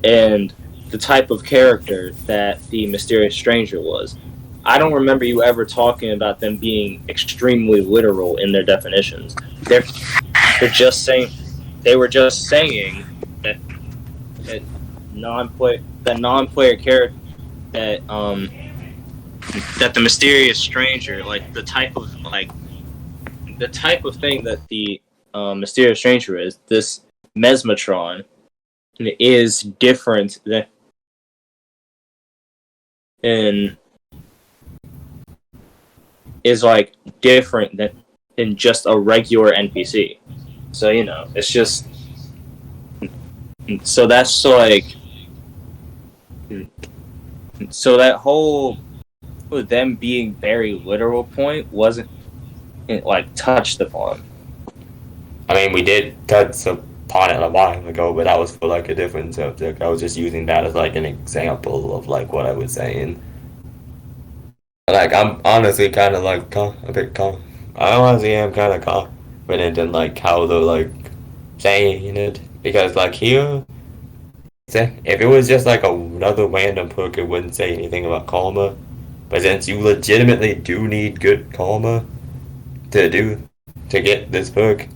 Speaker 1: and the type of character that the mysterious stranger was. I don't remember you ever talking about them being extremely literal in their definitions. They're just saying they were just saying that that non-player character that that the mysterious stranger like the type of thing that the mysterious stranger is this mesmatron is different than in is like different than just a regular NPC. So it's just so that's like so that whole them being very literal point wasn't like touched upon.
Speaker 3: I mean, we did touch upon it a while ago, but that was for like a different subject. I was just using that as like an example of like what I was saying. Like I'm honestly kind of like a bit I honestly am kind of confident in like how they're like saying it because like here, if it was just like another random perk, it wouldn't say anything about karma. But since you legitimately do need good karma to do to get this perk,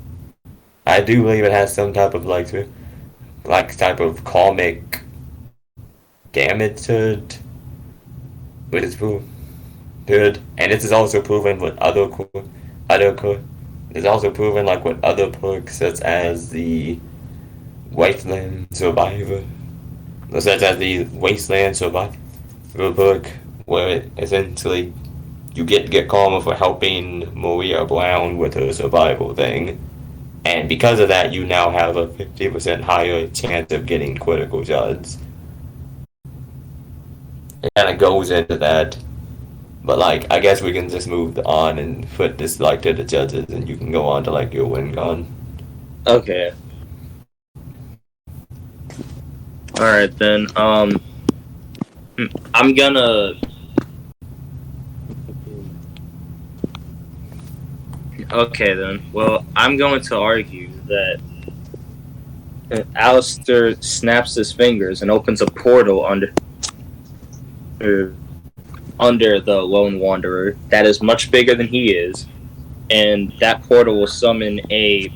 Speaker 3: I do believe it has some type of type of karmic damage to it, which is good. And this is also proven with other it's also proven like with other perks such as the Wasteland Survivor, such as the Wasteland Survivor perk, where essentially you get karma for helping Maria Brown with her survival thing. And because of that, you now have a 50% higher chance of getting critical shots. It kind of goes into that. But like, I guess we can just move on and put this like to the judges, and you can go on to like your win con.
Speaker 1: Okay. All right then. I'm gonna. Okay then. Well, I'm going to argue that Alastor snaps his fingers and opens a portal under the Lone Wanderer that is much bigger than he is, and that portal will summon a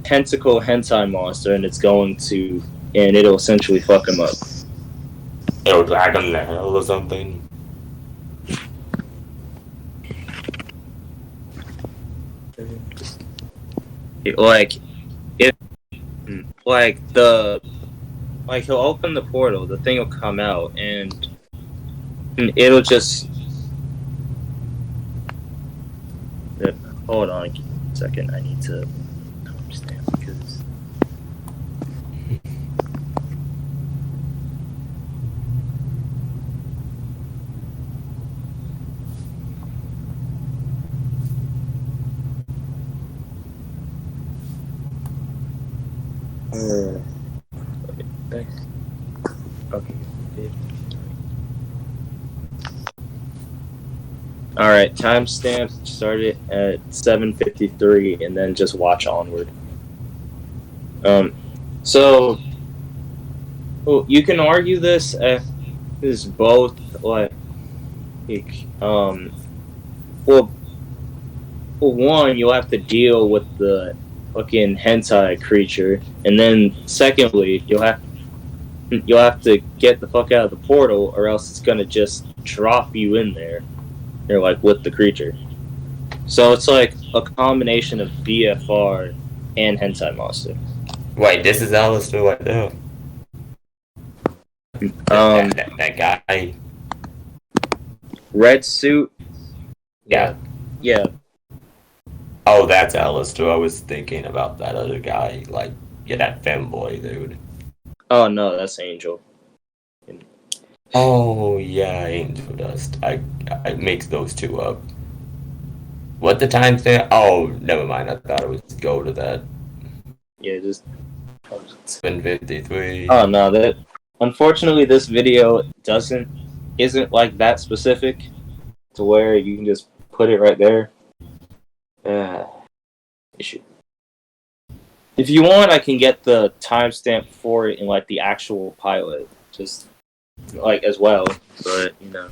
Speaker 1: tentacle hentai monster, and it'll essentially fuck him up.
Speaker 3: It'll drag him to hell or something.
Speaker 1: Like if like the like he'll open the portal, the thing will come out, and it'll just hold on a second. I need to understand because okay. All right, timestamp started at 7:53, and then just watch onward. So well, you can argue this as both like um well for one you'll have to deal with the fucking hentai creature, and then secondly you'll have to get the fuck out of the portal, or else it's gonna just drop you in there. You're like with the creature. So it's like a combination of BFR and hentai monster.
Speaker 3: Wait, this is Alastor right there.
Speaker 1: Um,
Speaker 3: That guy.
Speaker 1: red suit.
Speaker 3: Yeah.
Speaker 1: Yeah.
Speaker 3: Oh, that's Alastor. I was thinking about that other guy. Like, yeah, that femboy dude.
Speaker 1: Oh no, that's Angel.
Speaker 3: Oh, yeah, Angel Dust. I mixed those two up. What the time there? Oh, never mind. I thought it was go to that.
Speaker 1: Yeah, just.
Speaker 3: 7:53.
Speaker 1: Oh no, that. Unfortunately, this video isn't like that specific to where you can just put it right there. Issue. If you want, I can get the timestamp for it in like the actual pilot, just like as well. But you know.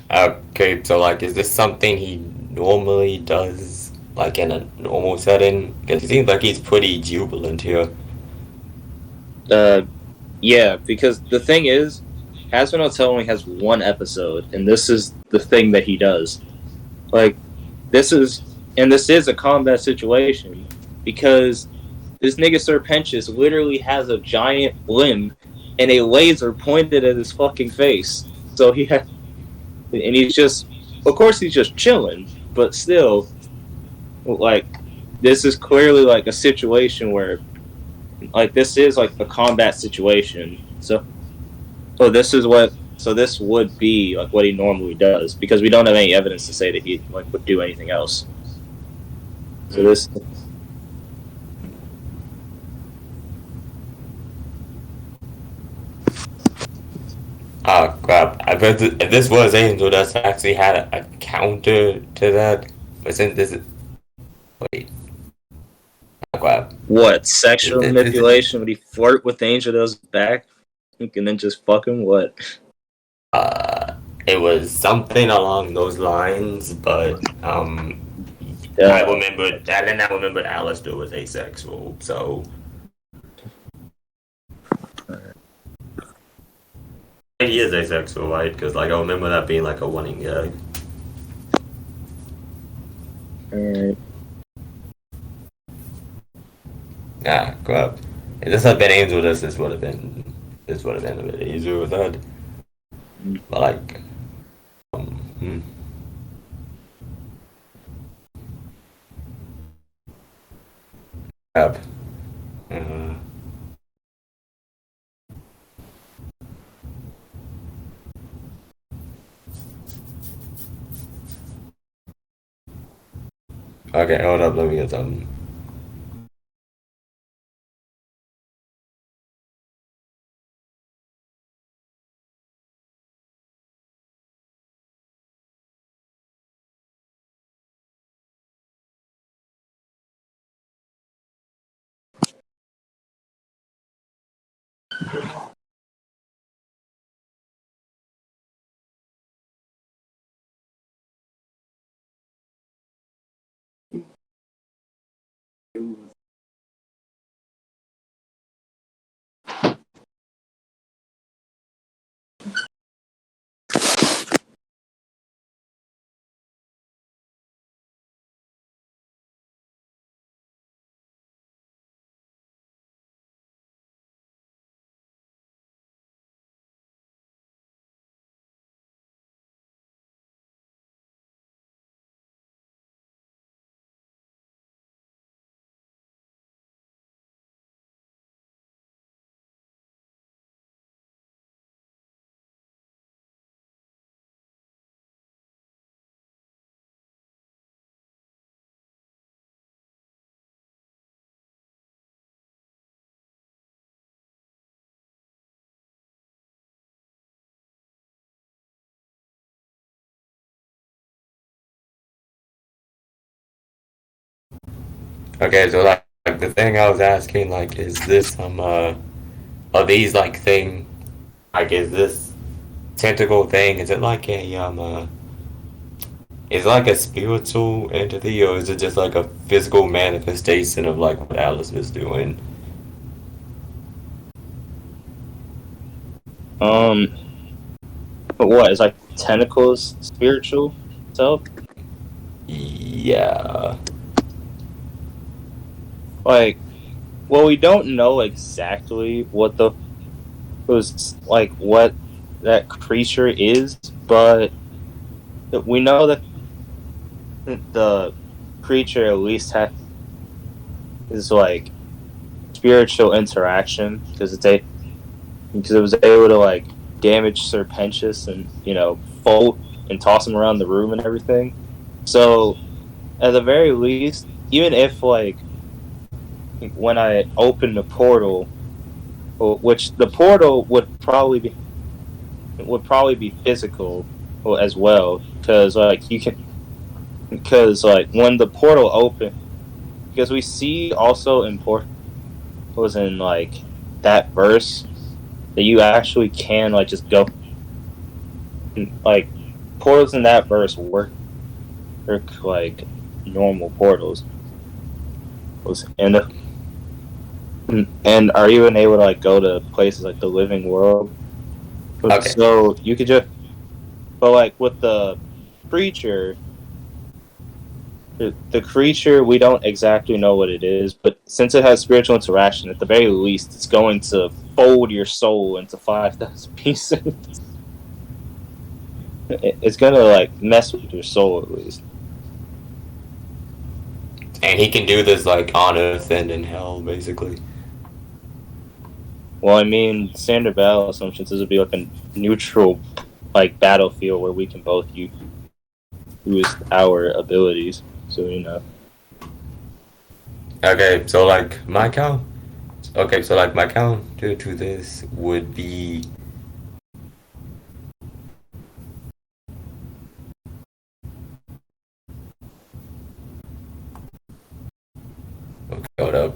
Speaker 3: Okay, so like, is this something he normally does, like in a normal setting? Because it seems like he's pretty jubilant here.
Speaker 1: Uh, yeah, because the thing is, Hazbin Hotel only has one episode, and this is the thing that he does. Like, this is a combat situation because this nigga Serpentius literally has a giant limb and a laser pointed at his fucking face. So and he's just, of course, he's just chilling, but still, like, this is clearly like a situation where, like, this is like a combat situation. So this would be like what he normally does because we don't have any evidence to say that he like would do anything else. So this.
Speaker 3: Oh crap! I bet if this was Angel, that's actually had a counter to that. But since this is wait, oh, crap.
Speaker 1: What sexual
Speaker 3: This,
Speaker 1: manipulation? Would he flirt with the angel that was back and then just fuck him? What?
Speaker 3: uh, it was something along those lines, but I remember that, and I remember Alistair was asexual, so he is asexual, right? Because like I remember that being like a running gag.
Speaker 1: Alright.
Speaker 3: Ah, crap. If this had been Angel, this would have been a bit easier with that. But like, um, hmm. Crap. Uh, okay, hold up, let me get something. Okay, so like the thing I was asking, like, is this are these like thing, like, is this tentacle thing? Is it like a is it like a spiritual entity, or is it just like a physical manifestation of like what Alice is doing?
Speaker 1: Um, but what is like tentacles spiritual self?
Speaker 3: Yeah.
Speaker 1: Like, well, we don't know exactly what the was like what that creature is, but we know that the creature at least is like spiritual interaction because it was able to like damage Sir Pentious and fold and toss him around the room and everything. So at the very least, even if like when I open the portal, which the portal would probably be physical as well, because like you can because like when the portal open, because we see also in was in like that verse that you actually can like just go like portals in that verse work like normal portals was and are even able to like go to places like the living world. But
Speaker 3: Okay.
Speaker 1: so you could just but like with the creature the creature we don't exactly know what it is, but since it has spiritual interaction, at the very least it's going to fold your soul into 5,000 pieces. It's gonna like mess with your soul at least.
Speaker 3: And he can do this like on Earth and in Hell, basically.
Speaker 1: Well, I mean, standard battle assumptions this would be like a neutral like battlefield where we can both use our abilities. So
Speaker 3: Okay, so like my count. Okay, so like my counter to this would be hold up.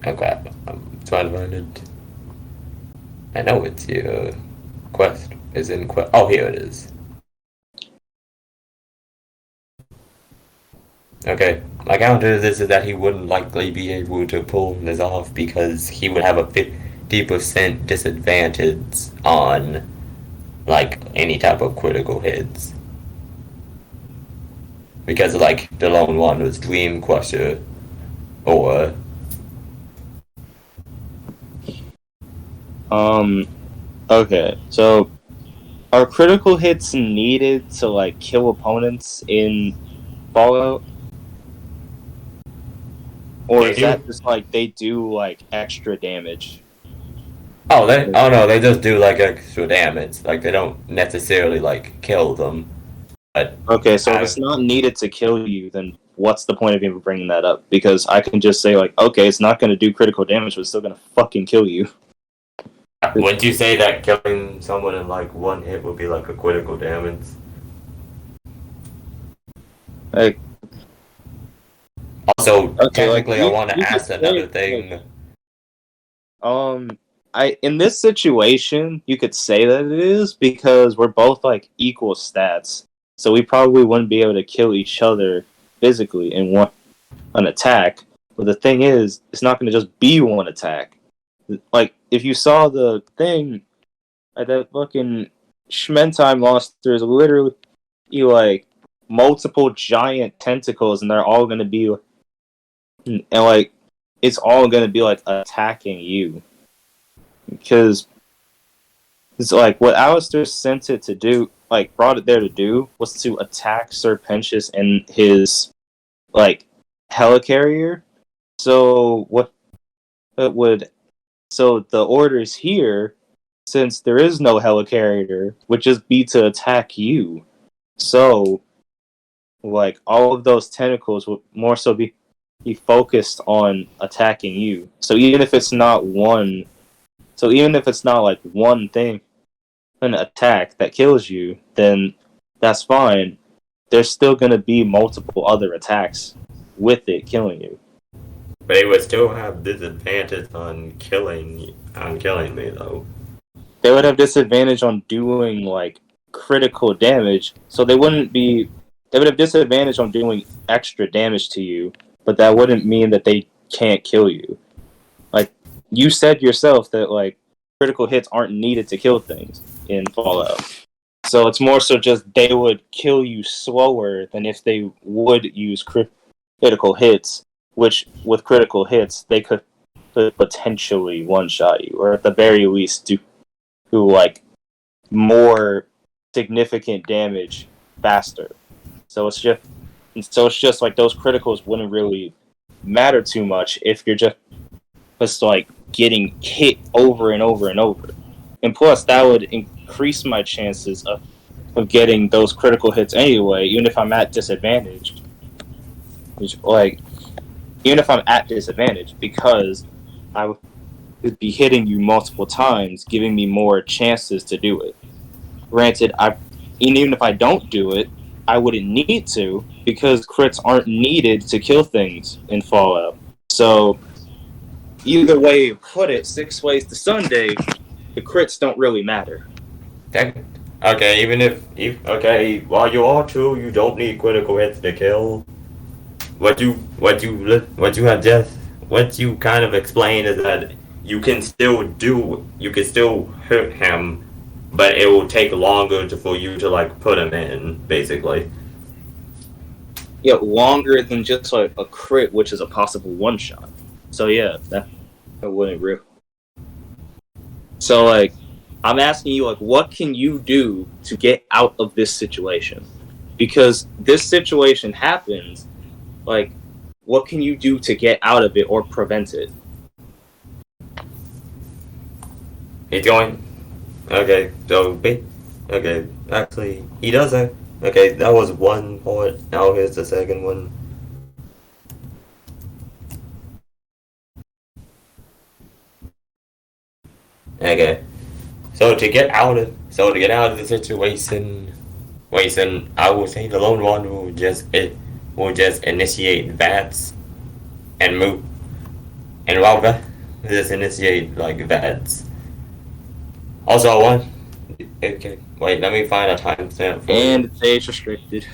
Speaker 3: Okay, I'm trying to find it. I know it's your quest is in quest. Oh, here it is. Okay, my counter to this is that he wouldn't likely be able to pull this off because he would have a 50% disadvantage on like any type of critical hits because like the lone one was Dream Crusher or
Speaker 1: um okay, so are critical hits needed to like kill opponents in Fallout, or
Speaker 3: they
Speaker 1: is
Speaker 3: do.
Speaker 1: that just like they do like extra damage?
Speaker 3: Oh no, they just do like extra damage. Like they don't necessarily like kill them, but
Speaker 1: Okay, so if
Speaker 3: I
Speaker 1: it's not needed to kill you, then what's the point of even bringing that up? Because I can just say like, okay, it's not going to do critical damage, but it's still going to fucking kill you.
Speaker 3: wouldn't you say that killing someone in like one hit would be like a critical damage?
Speaker 1: Like,
Speaker 3: Also,
Speaker 1: okay, like
Speaker 3: technically, I
Speaker 1: you
Speaker 3: want to
Speaker 1: you could
Speaker 3: ask another
Speaker 1: say like,
Speaker 3: thing.
Speaker 1: I in this situation you could say that it is because we're both like equal stats, so we probably wouldn't be able to kill each other physically in one an attack. But the thing is, it's not going to just be one attack. Like if you saw the thing at that fucking Schmentime monster is literally like multiple giant tentacles, and they're all going to be and like it's all going to be like attacking you because it's like what Alastor sent it to do, like brought it there to do, was to attack Sir Pentious and his like helicarrier. So what it would so the orders here, since there is no helicarrier, would just be to attack you. So like all of those tentacles would more so be he focused on attacking you. So even if it's not like one thing, an attack that kills you, then that's fine. There's still gonna be multiple other attacks with it killing you.
Speaker 3: But it would still have disadvantage on killing me though.
Speaker 1: They would have disadvantage on doing like critical damage, so they wouldn't be. They would have disadvantage on doing extra damage to you, but that wouldn't mean that they can't kill you. Like you said yourself that like critical hits aren't needed to kill things in Fallout. So it's more so just they would kill you slower than if they would use critical hits, which with critical hits they could potentially one shot you, or at the very least do like more significant damage faster. So it's just like those criticals wouldn't really matter too much if you're just like getting hit over and over and over. And plus that would increase my chances of getting those critical hits anyway, even if I'm at disadvantage. Like even if I'm at disadvantage, because I would be hitting you multiple times, giving me more chances to do it. Granted, even if I don't do it, I wouldn't need to, because crits aren't needed to kill things in Fallout. So either way you put it, 6 ways to Sunday, the crits don't really matter.
Speaker 3: Okay, even if okay, while you are true, you don't need critical hits to kill. What you kind of explained is that you can still hurt him, but it will take longer for you to like put him in, basically.
Speaker 1: Yeah, longer than just like a crit, which is a possible one shot. So yeah, that wouldn't real. So like, I'm asking you like, what can you do to get out of this situation? Because this situation happens. Like, what can you do to get out of it or prevent it?
Speaker 3: He's going. Okay, so okay. Actually, he doesn't. Okay, that was one part. Now here's the second one. Okay. To get out of the situation, I would say the lone one will just initiate VATS and move, and while that just initiate like VATS. Also, one. Okay, wait. Let me find a timestamp for
Speaker 1: and it's age restricted.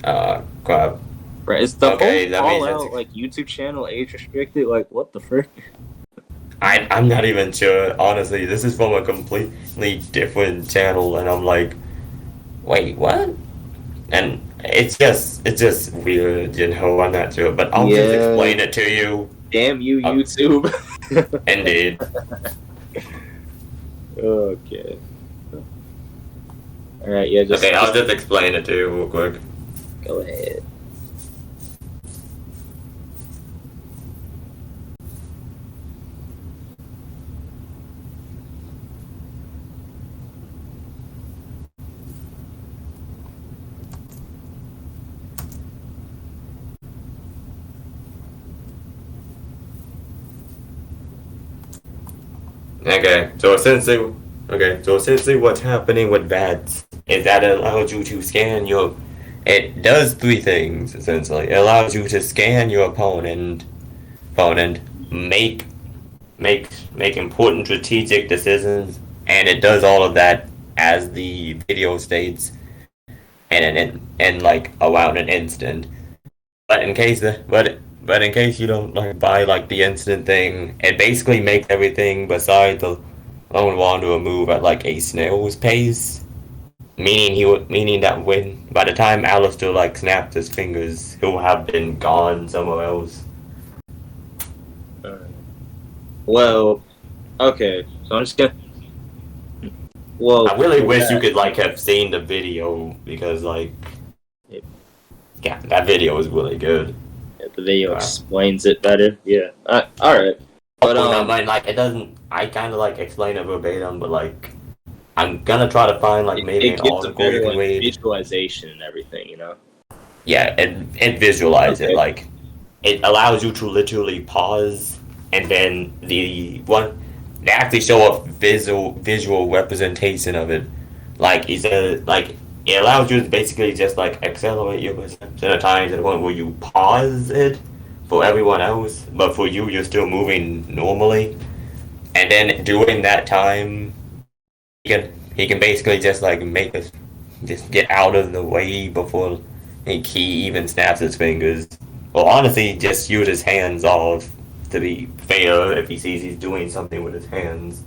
Speaker 3: Crap.
Speaker 1: Right? Is the whole Fallout like YouTube channel age restricted? Like, what the frick?
Speaker 3: I'm not even sure. Honestly, this is from a completely different channel, and I'm like, wait, what? And it's just weird, you know. I'm not sure, but I'll just explain it to you.
Speaker 1: Damn you, YouTube.
Speaker 3: Indeed.
Speaker 1: Okay. All right. Yeah.
Speaker 3: Okay, I'll just explain it to you real quick.
Speaker 1: Go ahead.
Speaker 3: Okay, so essentially what's happening with VATS is that it allows you to scan your. It does three things essentially. It allows you to scan your opponent, make important strategic decisions, and it does all of that as the video states, and like around an instant. But in case you don't like buy like the instant thing, it basically makes everything besides the lone wanderer move at like a snail's pace. Meaning that when by the time Alastor like snaps his fingers, he'll have been gone somewhere else.
Speaker 1: Well, okay. So I'm just gonna. Well,
Speaker 3: I really wish you could like have seen the video because like, yeah, that video is really good.
Speaker 1: Yeah, the video explains it better. Yeah. All right. But
Speaker 3: like it doesn't. I kind of like explain it verbatim, but like, I'm gonna try to find like maybe an article you can read.
Speaker 1: Visualization and everything, you know.
Speaker 3: Yeah, and visualize it like. it allows you to literally pause, and then they actually show a visual representation of it. Like it allows you to basically just like accelerate your perception at times to the point where you pause it for everyone else, but for you, you're still moving normally. And then during that time, he can basically just like make us just get out of the way before he even snaps his fingers. Well, honestly, just use his hands off. To be fair, if he sees he's doing something with his hands.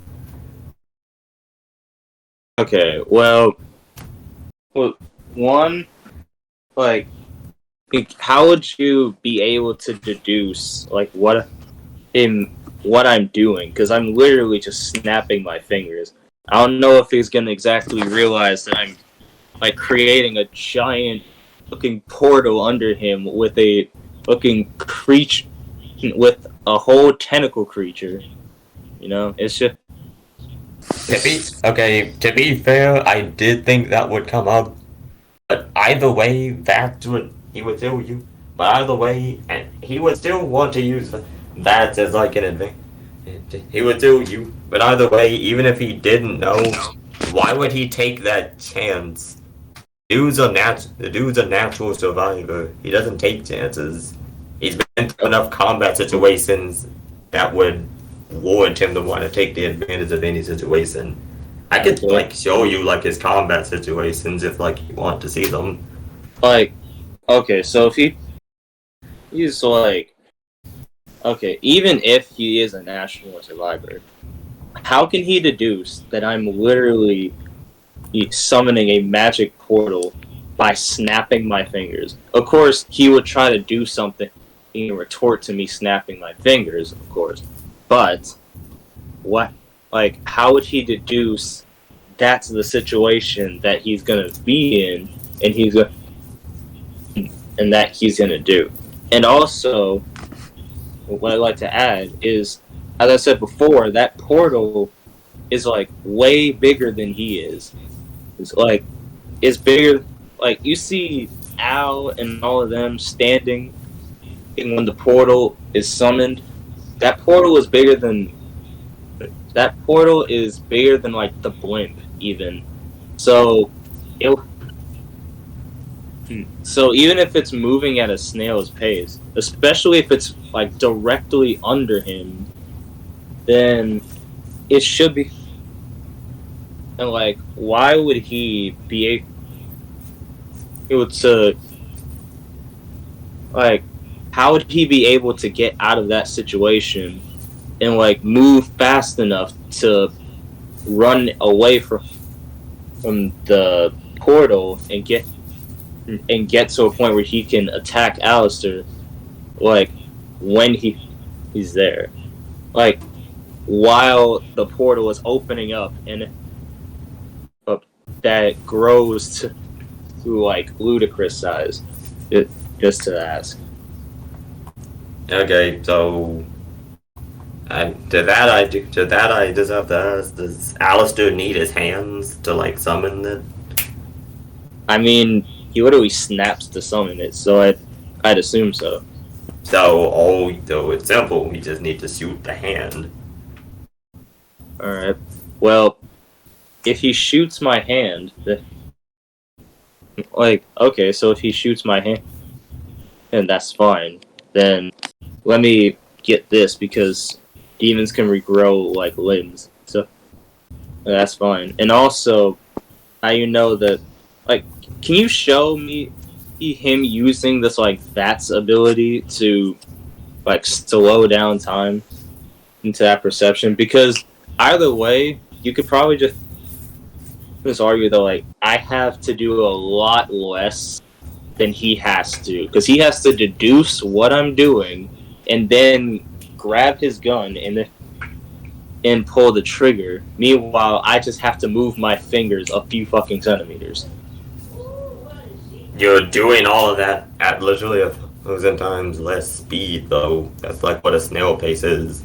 Speaker 1: Okay, well, one, like, how would you be able to deduce like what I'm doing? Because I'm literally just snapping my fingers. I don't know if he's gonna exactly realize that I'm like creating a giant looking portal under him with a looking creature with a whole tentacle creature. You know, it's just
Speaker 3: To be fair, I did think that would come up. But either way, that's what he would still use. But either way, and he would still want to use that as like an advantage. He would still use. But either way, even if he didn't know, why would he take that chance? The dude's a natural survivor. He doesn't take chances. He's been through enough combat situations that would warrant him to want to take the advantage of any situation. I could like show you like his combat situations if like you want to see them.
Speaker 1: like okay. So if he's like okay, even if he is a national survivor, how can he deduce that I'm literally summoning a magic portal by snapping my fingers? Of course, he would try to do something in retort to me snapping my fingers, of course. But what, like, how would he deduce that's the situation that he's gonna be in, and he's gonna do? And also, what I'd like to add is, as I said before, that portal is like way bigger than he is. It's bigger. Like you see Al and all of them standing, and when the portal is summoned, that portal is bigger than like the blimp even. So it so even if it's moving at a snail's pace, especially if it's like directly under him, then it should be. And like, why would he be able to like? How would he be able to get out of that situation and like move fast enough to run away from the portal and get to a point where he can attack Alastor, like when he's there, like while the portal is opening up and that grows to like ludicrous size. Just to ask.
Speaker 3: Okay, so to that I just have to ask: does Alistair need his hands to like summon it?
Speaker 1: I mean, he literally snaps to summon it, so I'd assume so.
Speaker 3: So it's simple. We just need to shoot the hand.
Speaker 1: All right. Well, if he shoots my hand, like okay, so if he shoots my hand, then that's fine. Then let me get this because demons can regrow like limbs, so that's fine. And also, how you know that? Like, can you show me him using this like VATS ability to like slow down time into that perception? Because either way, you could probably just argue that like I have to do a lot less than he has to, because he has to deduce what I'm doing and then grab his gun and pull the trigger. Meanwhile, I just have to move my fingers a few fucking centimeters.
Speaker 3: You're doing all of that at literally 1,000 times less speed, though. That's like what a snail pace is.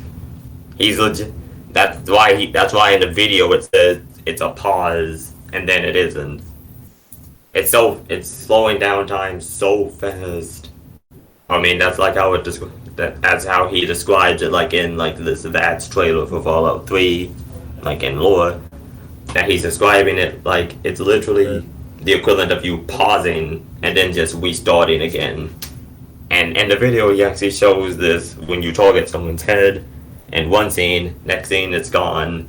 Speaker 3: He's legit. That's why in the video it says it's a pause, and then it isn't. It's slowing down time so fast. I mean, that's like how that's how he describes it, like in like this Vats trailer for Fallout 3, like in lore. That he's describing it like it's literally the equivalent of you pausing and then just restarting again. And in the video, he actually shows this when you target someone's head, in one scene, next scene it's gone.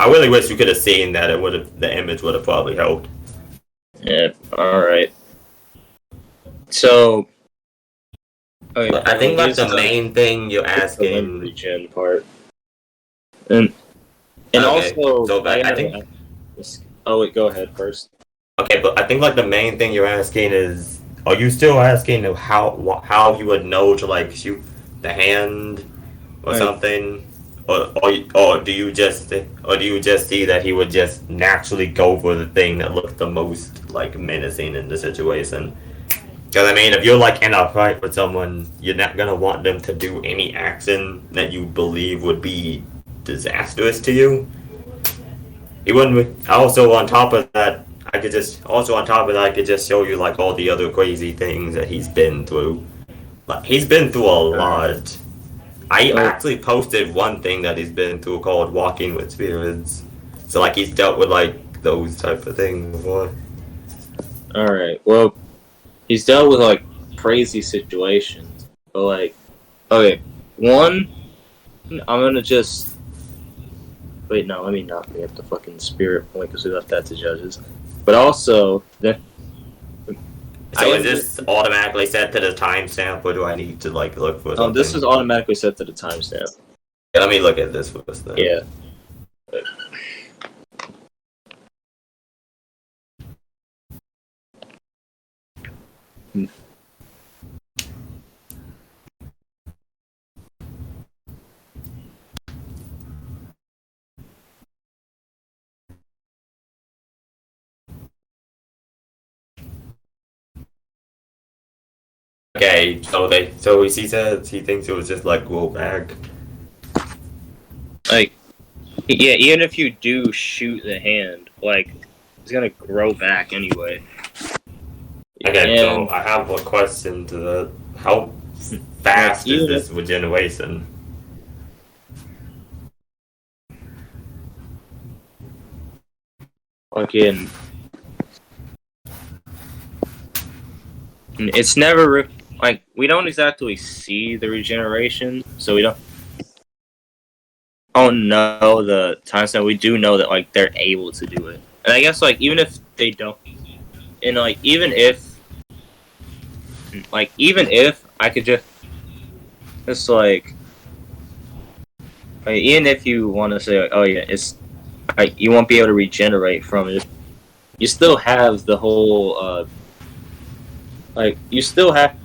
Speaker 3: I really wish you could have seen that. It would have, the image would have probably helped.
Speaker 1: Yeah. All right. So. Okay,
Speaker 3: But I think like the main thing you're asking.
Speaker 1: The regen part. And okay. Also,
Speaker 3: so I think.
Speaker 1: Oh wait, go ahead first.
Speaker 3: Okay, but I think like the main thing you're asking is, are you still asking how you would know to like shoot the hand or something, or do you just see that he would just naturally go for the thing that looks the most like menacing in the situation? Because I mean, if you're like in a fight with someone, you're not gonna want them to do any action that you believe would be disastrous to you. He wouldn't. Also, on top of that, I could just show you like all the other crazy things that he's been through. Like he's been through a lot. I actually posted one thing that he's been through called Walking with Spirits. So like he's dealt with like those type of things before.
Speaker 1: All right. Well, he's dealt with like crazy situations, but like, okay, one, I'm gonna just. Wait, no, let me not bring up the fucking spirit point because we left that to judges. But also,
Speaker 3: so is this automatically set to the timestamp, or do I need to like look for something?
Speaker 1: This is automatically set to the timestamp.
Speaker 3: Yeah, let me look at this first then.
Speaker 1: Yeah.
Speaker 3: Okay, so he says he thinks it was just like grow back.
Speaker 1: Like, yeah, even if you do shoot the hand, like, it's gonna grow back anyway.
Speaker 3: Okay, so I have a question to the how fast is this regeneration?
Speaker 1: Fucking, it's never like we don't exactly see the regeneration, so we don't know the timestamp. We do know that like they're able to do it, and I guess like even if they don't, and like even if I could just like even if you want to say like, oh yeah, it's like you won't be able to regenerate from it. You still have the whole like you still have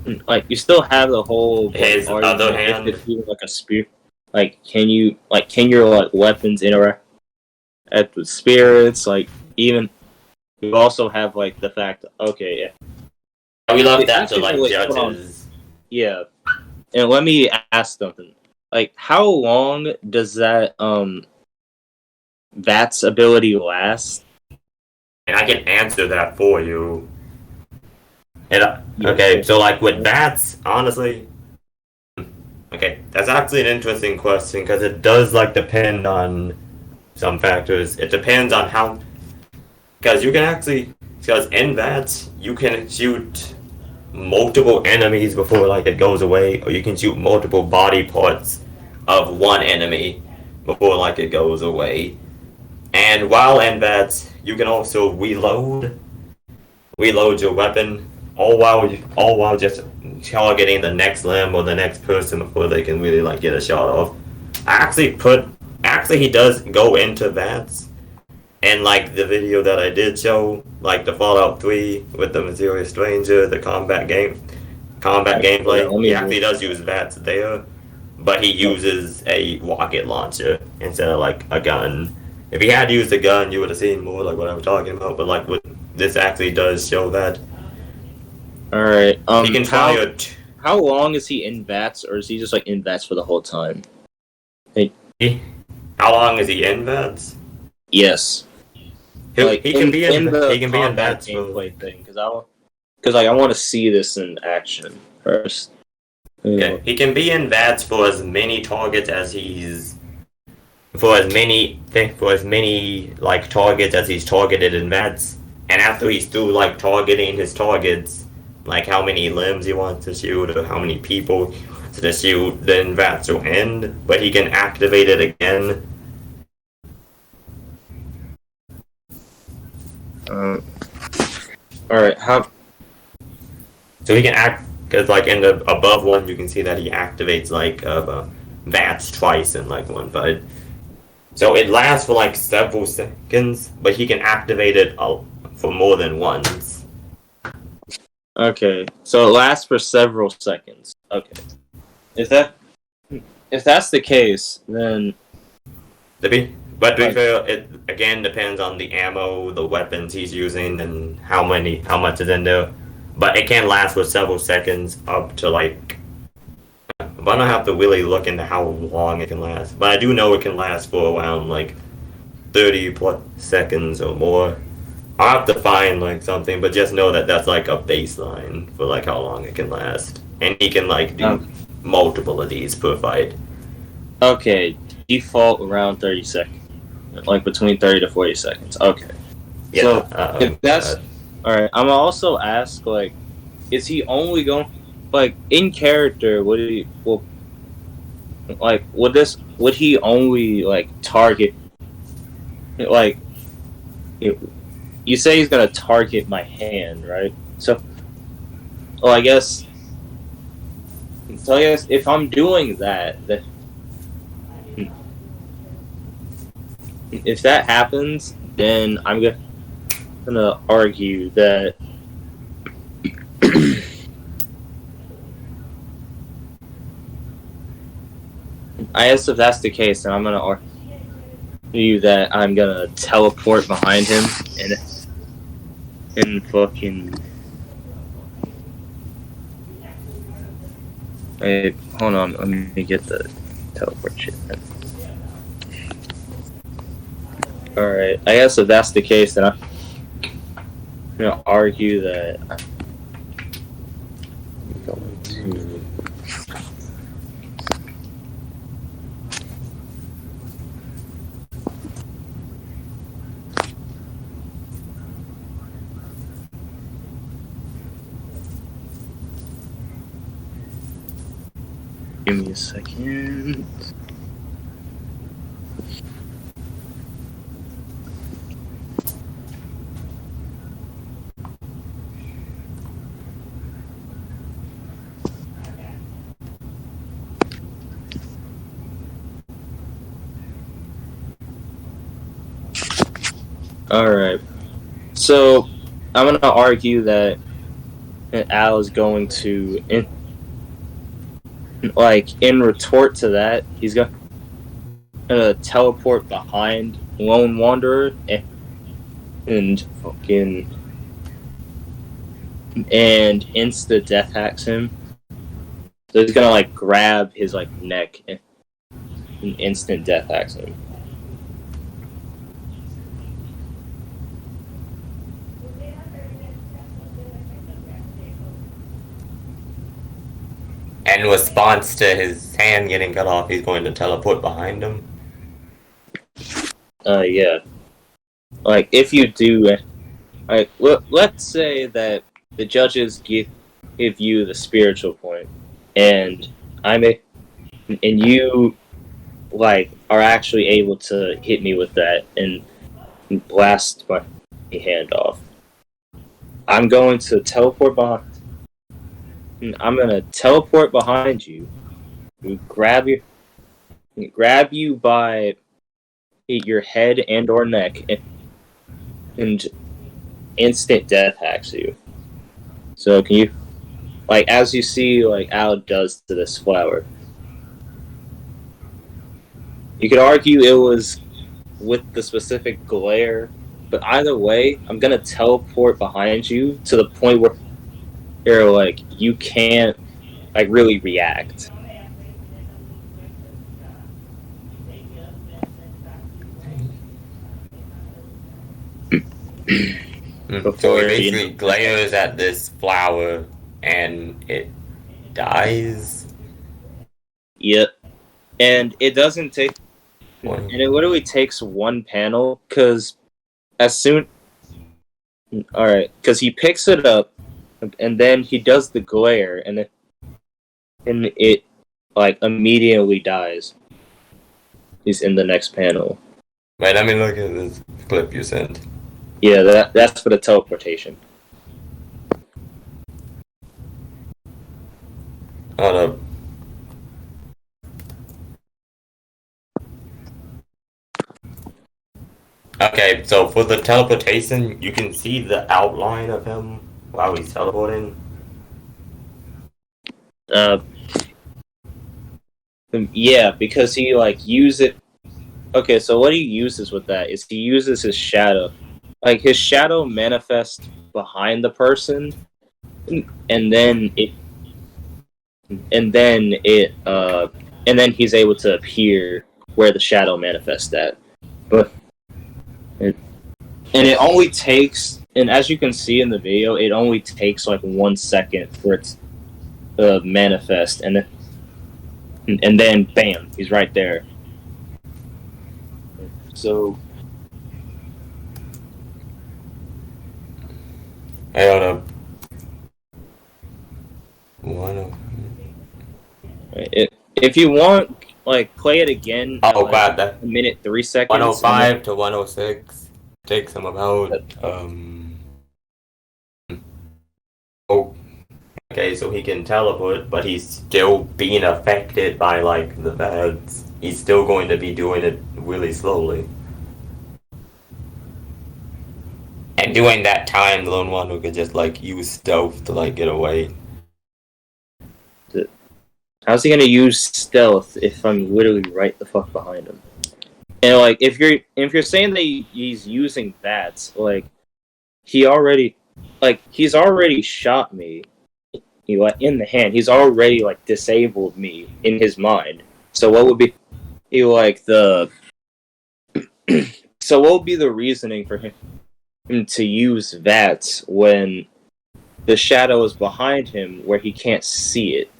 Speaker 1: the whole
Speaker 3: his other hand,
Speaker 1: like a spear. Like can your like weapons interact with spirits? Like even you also have like the fact. Okay, yeah.
Speaker 3: We left that to like judges.
Speaker 1: Yeah, and let me ask something. Like, how long does that Vat's ability last?
Speaker 3: And I can answer that for you. And okay, so like with Vats, honestly, okay, that's actually an interesting question because it does like depend on some factors. It depends on how, because in Vats you can shoot multiple enemies before like it goes away, or you can shoot multiple body parts of one enemy before like it goes away. And while in Vats, you can also reload your weapon, all while just targeting the next limb or the next person before they can really like get a shot off. Actually he does go into Vats, and like the video that I did show, like the Fallout 3 with the Mysterious Stranger, the combat gameplay, he actually does use Vats there, but he uses a rocket launcher instead of like a gun. If he had used a gun, you would have seen more like what I'm talking about, but like this actually does show that.
Speaker 1: Alright,
Speaker 3: he can fire
Speaker 1: how long is he in Vats, or is he just like in Vats for the whole time?
Speaker 3: How long is he in Vats?
Speaker 1: Yes.
Speaker 3: He can be in Vats
Speaker 1: gameplay thing, because because like I want to see this in action first.
Speaker 3: Okay, he can be in VATS for as many targets as he's for as many like targets as he's targeted in VATS, and after he's through like targeting his targets, like how many limbs he wants to shoot or how many people he wants to shoot, then VATS will end. But he can activate it again.
Speaker 1: All right. How?
Speaker 3: So he can act because like in the above one, you can see that he activates like VATS twice in like one fight. So it lasts for like several seconds, but he can activate it for more than once.
Speaker 1: Okay. So it lasts for several seconds. Okay. If that's the case, then
Speaker 3: But to be fair, it again depends on the ammo, the weapons he's using, and how much is in there. But it can last for several seconds, up to like. But I don't have to really look into how long it can last. But I do know it can last for around like 30 plus seconds or more. I'll have to find like something, but just know that that's like a baseline for like how long it can last, and he can like do multiple of these per fight.
Speaker 1: Okay. Default around 30 seconds, like between 30 to 40 seconds. Okay.
Speaker 3: Yeah.
Speaker 1: So if that's all right, I'm gonna also ask like, is he only going like in character? Would he would he only like target like you say he's gonna target my hand, right? So I guess if I'm doing that, if that happens, then I'm gonna argue that I guess if that's the case, then I'm gonna argue that I'm gonna teleport behind him and fucking. Hey, hold on, let me get the teleport shit. Alright, I guess if that's the case, then I'm gonna argue that I'm going to. Give me a second. Alright. So, I'm gonna argue that Al is going to, in retort to that, he's gonna teleport behind Lone Wanderer and fucking and insta death hacks him. So he's gonna like grab his like neck and instant death hacks him.
Speaker 3: In response to his hand getting cut off, he's going to teleport behind him.
Speaker 1: Yeah. Like if you do, like let's say that the judges give you the spiritual point, and and you like are actually able to hit me with that and blast my hand off. I'm going to teleport behind. I'm gonna teleport behind you, grab you by your head and or neck, and instant death hacks you. So can you, like, as you see, like Al does to this flower. You could argue it was with the specific glare, but either way, I'm gonna teleport behind you to the point where you're like you can't like really react.
Speaker 3: So he
Speaker 1: before
Speaker 3: basically glares at this flower and it dies.
Speaker 1: Yep. And it doesn't take,
Speaker 3: What?
Speaker 1: and it literally takes one panel because as soon, all right, because he picks it up and then he does the glare and it like immediately dies. He's in the next panel.
Speaker 3: Wait, let me look at this clip you sent.
Speaker 1: Yeah, that's for the teleportation.
Speaker 3: Hold up. Okay, so for the teleportation, you can see the outline of him while he's teleporting.
Speaker 1: Uh, yeah, because he like use it. Okay, so what he uses with that is he uses his shadow, like his shadow manifests behind the person, and then and then he's able to appear where the shadow manifests at. But it, and it only takes, and as you can see in the video, it only takes like 1 second for it to manifest, and then bam, he's right there. So
Speaker 3: Hey, hold up. One.
Speaker 1: if you want, like, play it again at
Speaker 3: Oh,
Speaker 1: like
Speaker 3: crap. That
Speaker 1: 1 minute 3 seconds.
Speaker 3: 105 to 106 takes him about Oh, okay, so he can teleport, but he's still being affected by like the beds. He's still going to be doing it really slowly. And during that time, the Lone Wanderer could just like use stealth to like get away.
Speaker 1: How's he gonna use stealth if I'm literally right the fuck behind him? And like, if you're saying that he's using bats, like he's already shot me. In the hand, he's already like disabled me in his mind. So what would be like the so what would be the reasoning for him to use VATS when the shadow is behind him where he can't see it?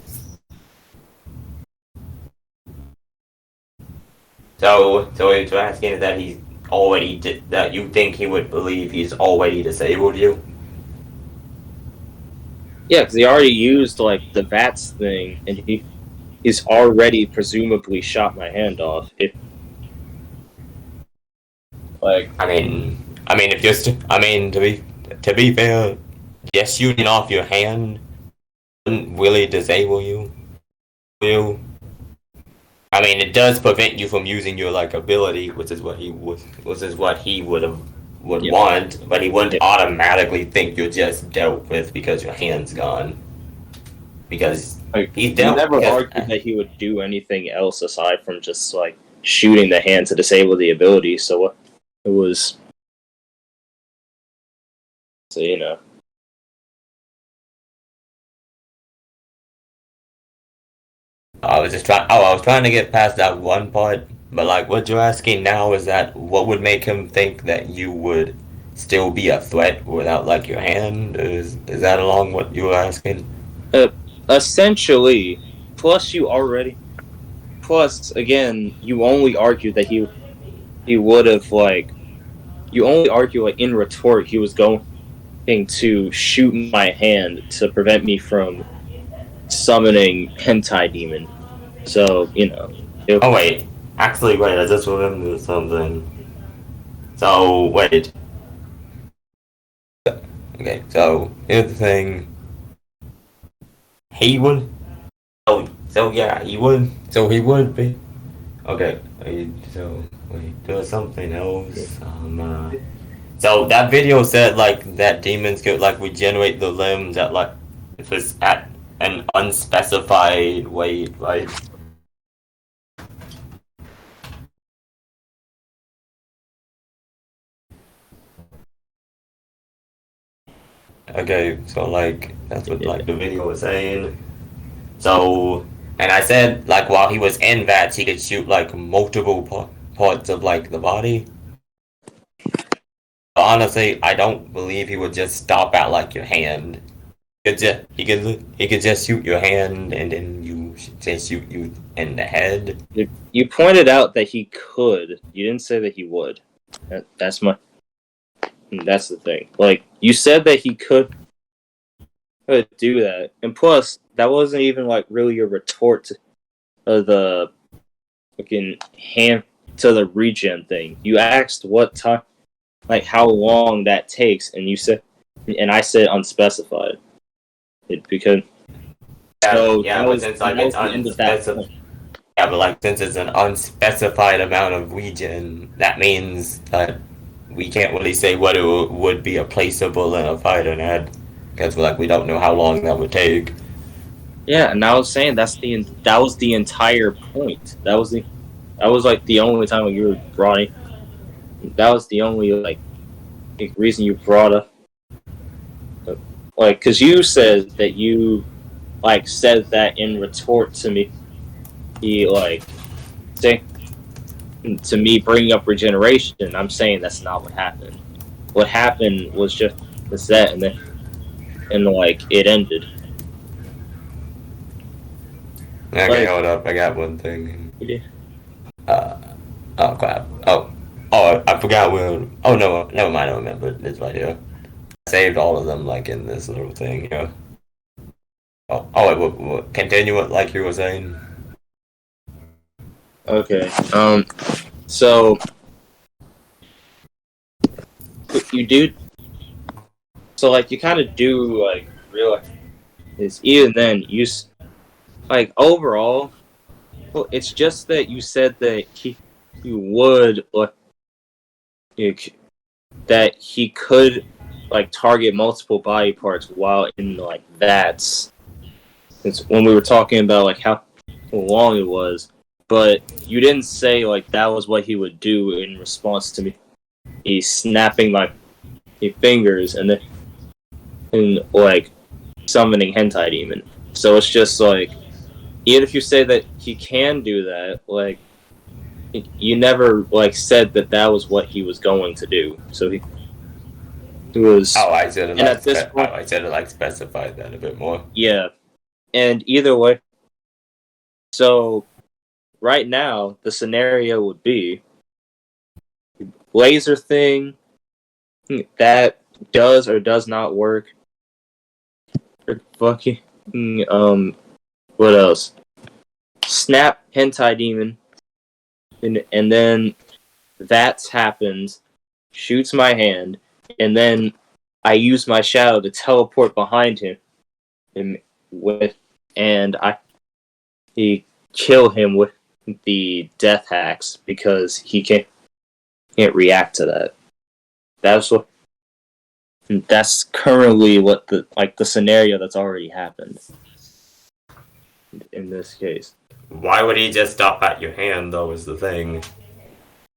Speaker 3: So what you're asking is that he's already that you think he would believe he's already disabled you?
Speaker 1: Yeah, because he already used like the VATS thing, and he's already presumably shot my hand off.
Speaker 3: If you're to be fair, just shooting off your hand wouldn't really disable you. Will it does prevent you from using your like ability, which is what he would
Speaker 1: Yep.
Speaker 3: want, but he wouldn't automatically think you're just dealt with because your hand's gone. Because he's dealt.
Speaker 1: He never argued that he would do anything else aside from just like shooting the hand to disable the ability. So it was, so you know.
Speaker 3: I was trying to get past that one part, but like what you're asking now is that what would make him think that you would still be a threat without like your hand? Is that along what you were asking?
Speaker 1: Essentially, plus again, you only argued that he would have like, you only argue like in retort he was going to shoot my hand to prevent me from summoning hentai demon. So
Speaker 3: Oh wait, actually wait, I just remembered something. So wait. Okay, so here's the thing. He would. So yeah, he would. So he would be. Okay. So wait, there's something else. So that video said like that demons could like regenerate the limbs at like if it's at an unspecified weight, like. Okay, so like that's what like the video was saying. So, and I said like while he was in VATS, he could shoot like multiple parts of like the body. honestly, I don't believe he would just stop at like your hand. He could just shoot your hand, and then you just shoot you in the head.
Speaker 1: You pointed out that he could. You didn't say that he would. That's the thing. Like you said that he could do that, and plus that wasn't even like really a retort to the fucking hand to the regen thing. You asked what time, like how long that takes, and I said unspecified. Because so
Speaker 3: Yeah, but since like
Speaker 1: that
Speaker 3: it's
Speaker 1: was the end of that
Speaker 3: unspecified,
Speaker 1: point.
Speaker 3: yeah, but like since it's an unspecified amount of regen, that means that we can't really say what it would be a placeable in a fighter net, because like we don't know how long that would take.
Speaker 1: Yeah, and I was saying that was the entire point. That was like the only time you were brought in. That was the only like reason you brought up, like, because you said that you like said that in retort to me. He like say to me bringing up regeneration. I'm saying that's not what happened. What happened was just that, and like it ended.
Speaker 3: Okay,
Speaker 1: Like,
Speaker 3: hold up, I got one thing.
Speaker 1: yeah.
Speaker 3: Uh, oh crap. I forgot where. Oh no, never mind. I remember this right here. I saved all of them like in this little thing here. Wait, continue it like you were saying.
Speaker 1: Okay. So you do. So like you kind of do like realize is even then like overall. Well, it's just that you said that you would that he could like target multiple body parts while in like that's. It's when we were talking about like how long it was, but you didn't say like that was what he would do in response to me. He's snapping my fingers and then like summoning hentai demon. So it's just like even if you say that he can do that, like you never like said that that was what he was going to do. So he was,
Speaker 3: Oh, I should have
Speaker 1: and
Speaker 3: like
Speaker 1: at this point,
Speaker 3: specified that a bit more.
Speaker 1: yeah. And either way, so right now the scenario would be laser thing that does or does not work. Or fucking what else? Snap hentai demon, and then that's happened. Shoots my hand, and then I use my shadow to teleport behind him, and he kill him with the death hacks because he can't react to that. That's currently what the scenario that's already happened in this case.
Speaker 3: Why would he just stop at your hand though? Is the thing.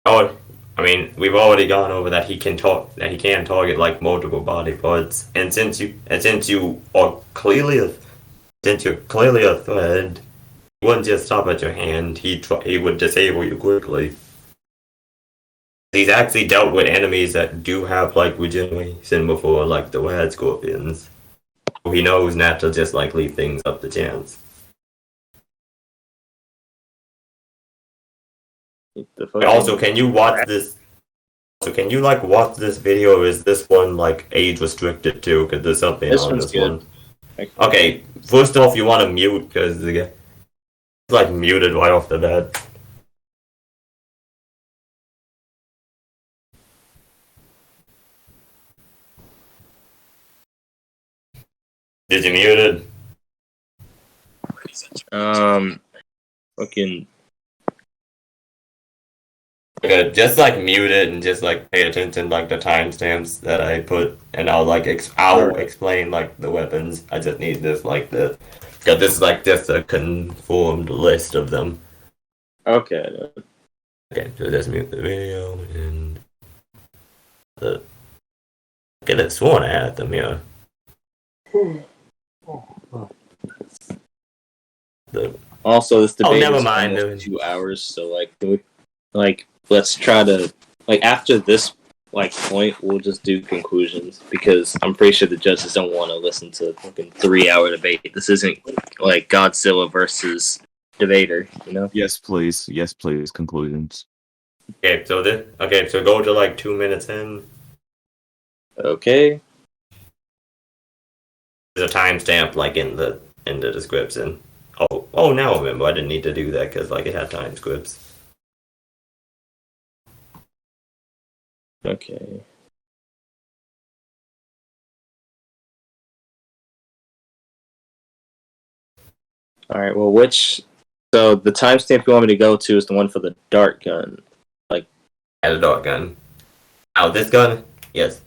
Speaker 3: Oh, I mean, we've already gone over that he can target like multiple body parts, and since you're clearly a threat, he wouldn't just stop at your hand. He would disable you quickly. He's actually dealt with enemies that do have like regeneration before, like the red scorpions. So he knows not to just like leave things up to chance. Also, can you watch this? So can you like watch this video? Or is this one like age restricted too? Because there's something
Speaker 1: This
Speaker 3: on
Speaker 1: one's
Speaker 3: this
Speaker 1: good.
Speaker 3: one. Okay, first off, you want to mute because it's like muted right off the bat. Is he muted?
Speaker 1: Fucking.
Speaker 3: Okay, just like mute it and just like pay attention like the timestamps that I put, and I'll explain like the weapons. I just need this like the because this is like just a conformed list of them.
Speaker 1: Okay.
Speaker 3: Okay, so just mute the video and the. Get it sworn at them, yeah.
Speaker 1: Also, this debate
Speaker 3: never
Speaker 1: is
Speaker 3: mind,
Speaker 1: almost 2 hours, so like let's try to like after this like point, we'll just do conclusions because I'm pretty sure the judges don't want to listen to a fucking 3 hour debate. This isn't like Godzilla versus Debater, you know?
Speaker 2: Yes, please. Yes, please. Conclusions.
Speaker 3: So go to like 2 minutes in.
Speaker 1: Okay.
Speaker 3: There's a timestamp like in the description. Oh, now I remember. I didn't need to do that because like it had time scripts.
Speaker 1: Okay. All right. Well, so the timestamp you want me to go to is the one for the dart gun.
Speaker 3: Had a dart gun. Now this gun, yes.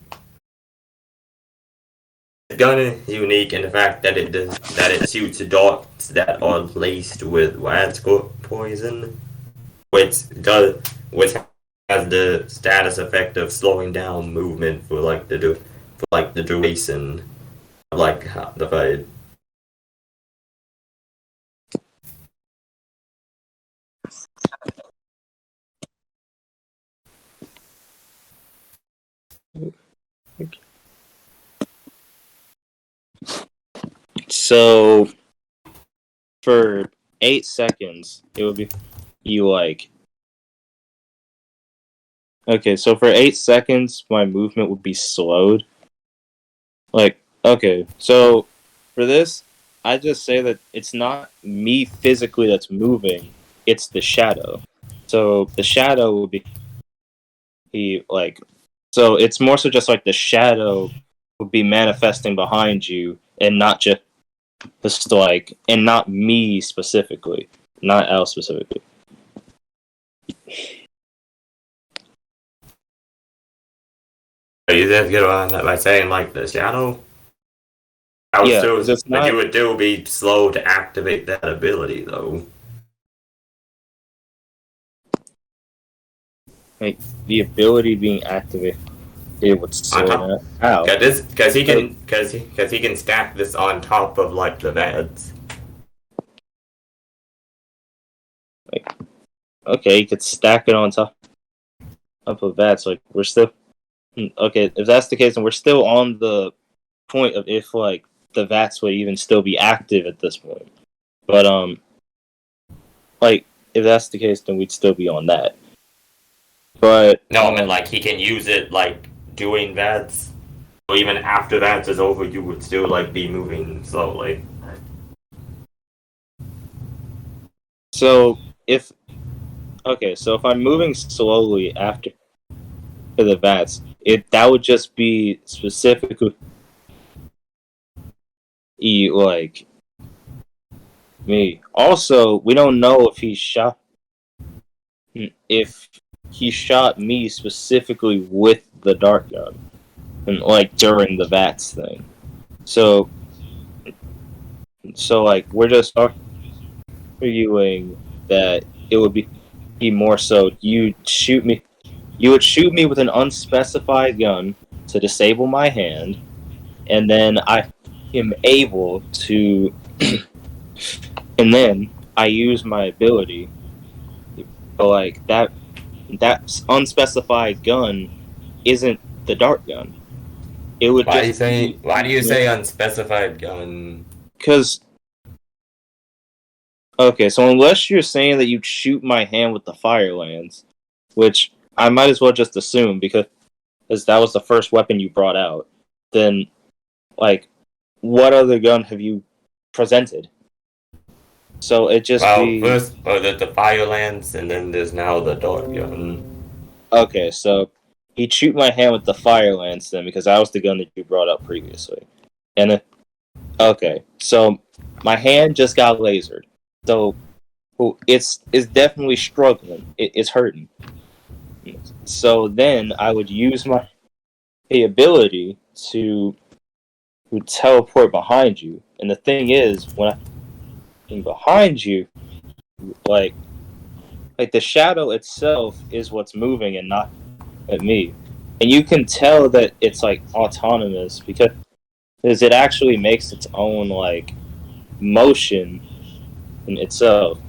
Speaker 3: This gun is unique in the fact that it shoots darts that are laced with radical poison, which has the status effect of slowing down movement for the duration of like the fight.
Speaker 1: So for 8 seconds, it would be you like. Okay, so for 8 seconds, my movement would be slowed. Okay, so for this, I just say that it's not me physically that's moving; it's the shadow. So the shadow would be like, so it's more so just like the shadow would be manifesting behind you, and not just like, and not me specifically, not Al specifically.
Speaker 3: You just get around that by saying like the shadow.
Speaker 1: Yeah, because it's
Speaker 3: But you
Speaker 1: not
Speaker 3: would still be slow to activate that ability though.
Speaker 1: like the ability being activated. It would
Speaker 3: On
Speaker 1: slow
Speaker 3: top,
Speaker 1: down. How?
Speaker 3: because he can stack this on top of like the beds.
Speaker 1: Like, okay, you could stack it on top of that. So like, we're still okay. If that's the case, then we're still on the point of if like the VATS would even still be active at this point. But like if that's the case, then we'd still be on that. But
Speaker 3: No, I mean like he can use it like doing that. So even after that is over, you would still like be moving slowly.
Speaker 1: so if so if I'm moving slowly after the VATS, that would just be specifically like me. Also, we don't know if he shot me specifically with the dart gun, and like during the VATS thing. So like we're just arguing that it would be more so you would shoot me with an unspecified gun to disable my hand, and then I am able to and then I use my ability. But like that unspecified gun isn't the dart gun. It would just be
Speaker 3: Why do you say unspecified gun?
Speaker 1: because okay, so unless you're saying that you'd shoot my hand with the fire lance, which I might as well just assume because that was the first weapon you brought out, then like what other gun have you presented? So it just
Speaker 3: first the fire lance, and then there's now the dart gun.
Speaker 1: okay. So he'd shoot my hand with the fire lance then because that was the gun that you brought up previously, and then okay, so my hand just got lasered, so it's definitely struggling. It's hurting. So then I would use my ability to teleport behind you. And the thing is, when I'm behind you, like the shadow itself is what's moving and not at me. And you can tell that it's like autonomous because it actually makes its own like motion in itself.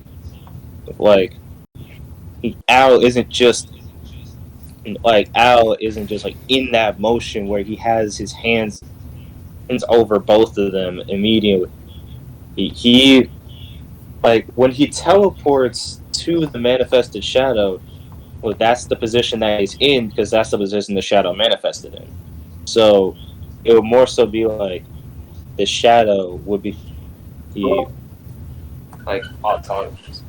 Speaker 1: Like Al isn't just like Al isn't just like in that motion where he has his hands over both of them immediately. He like when he teleports to the manifested shadow, well, that's the position that he's in because that's the position the shadow manifested in. So it would more so be like the shadow would be the like autonomous.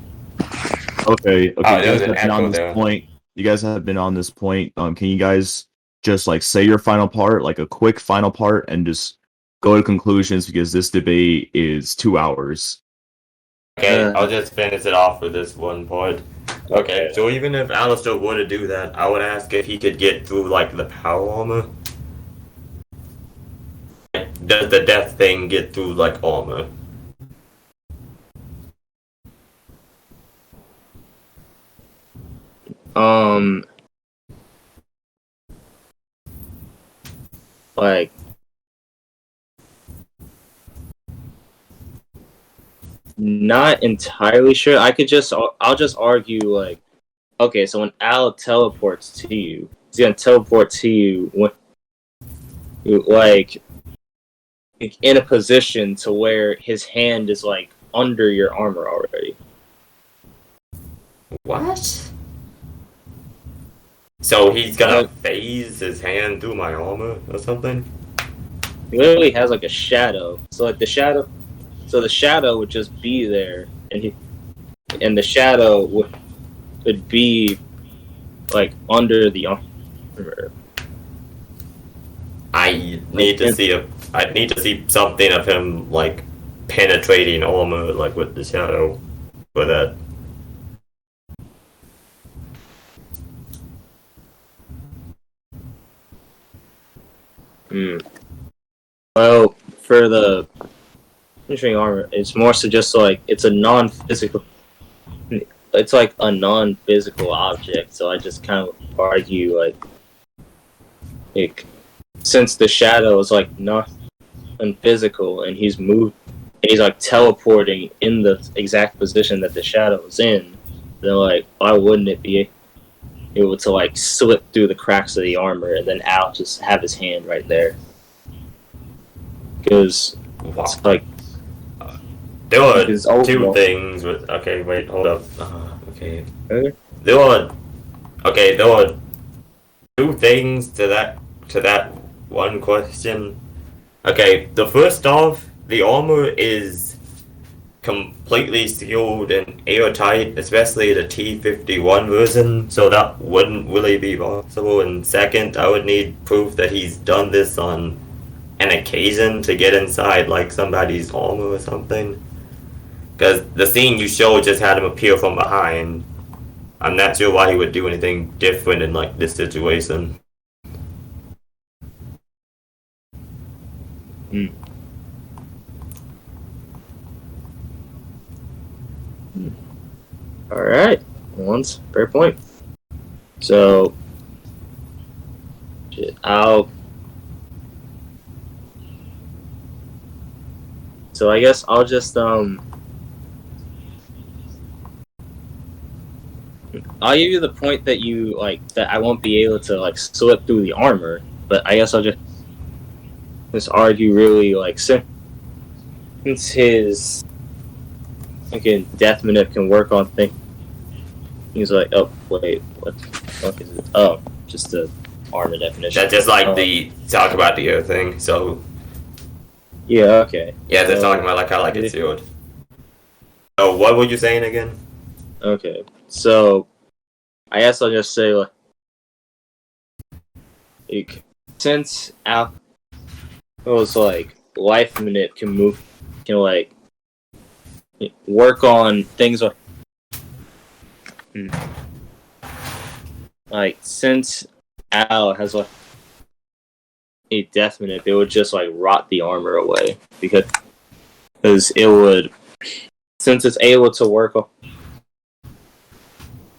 Speaker 2: Okay.
Speaker 3: Oh,
Speaker 2: You
Speaker 3: there was
Speaker 2: guys
Speaker 3: an
Speaker 2: have been on
Speaker 3: echo
Speaker 2: this
Speaker 3: there.
Speaker 2: point. You guys have been on this point. Can you guys just like say your final part, like a quick final part, and just go to conclusions because this debate is 2 hours.
Speaker 3: Okay, I'll just finish it off with this one part. Okay, so even if Alastor were to do that, I would ask if he could get through, like, the power armor. Does the death thing get through, like, armor?
Speaker 1: Like not entirely sure. I'll just argue like, okay, so when Al teleports to you, he's gonna teleport to you when you like in a position to where his hand is like under your armor already.
Speaker 3: What? So he's gonna phase his hand through my armor or something?
Speaker 1: He literally has like a shadow. So like the shadow would just be there and the shadow would be like under the armor.
Speaker 3: I need to see something of him like penetrating armor like with the shadow for that.
Speaker 1: Well, for the penetrating armor, it's more so just like it's a non-physical. It's like a non-physical object, so I just kind of argue like since the shadow is like not unphysical and he's like teleporting in the exact position that the shadow is in, then like why wouldn't it be able to like slip through the cracks of the armor and then Al just have his hand right there? Because it's like
Speaker 3: there were two things with. Okay, wait, hold up. Okay. There were two things to that one question. Okay, the first off, the armor is completely sealed and airtight, especially the T-51 version, so that wouldn't really be possible. And second, I would need proof that he's done this on an occasion to get inside, like, somebody's armor or something. Because the scene you showed just had him appear from behind. I'm not sure why he would do anything different in, like, this situation.
Speaker 1: Alright. Once. Fair point. So I guess I'll just I'll give you the point that you like that I won't be able to like slip through the armor, but I guess I'll just argue really like since his fucking death manip can work on things. He's like, oh wait, what is it? Oh, just the armor definition.
Speaker 3: That's just like the talk about the other thing. So
Speaker 1: yeah, okay.
Speaker 3: Yeah, they're talking about like how like it's sealed. Oh, what were you saying again?
Speaker 1: Okay, so I guess I'll just say like since Al was like life manip can like work on things like since Al has like a death manip, it would just like rot the armor away because it would, since it's able to work on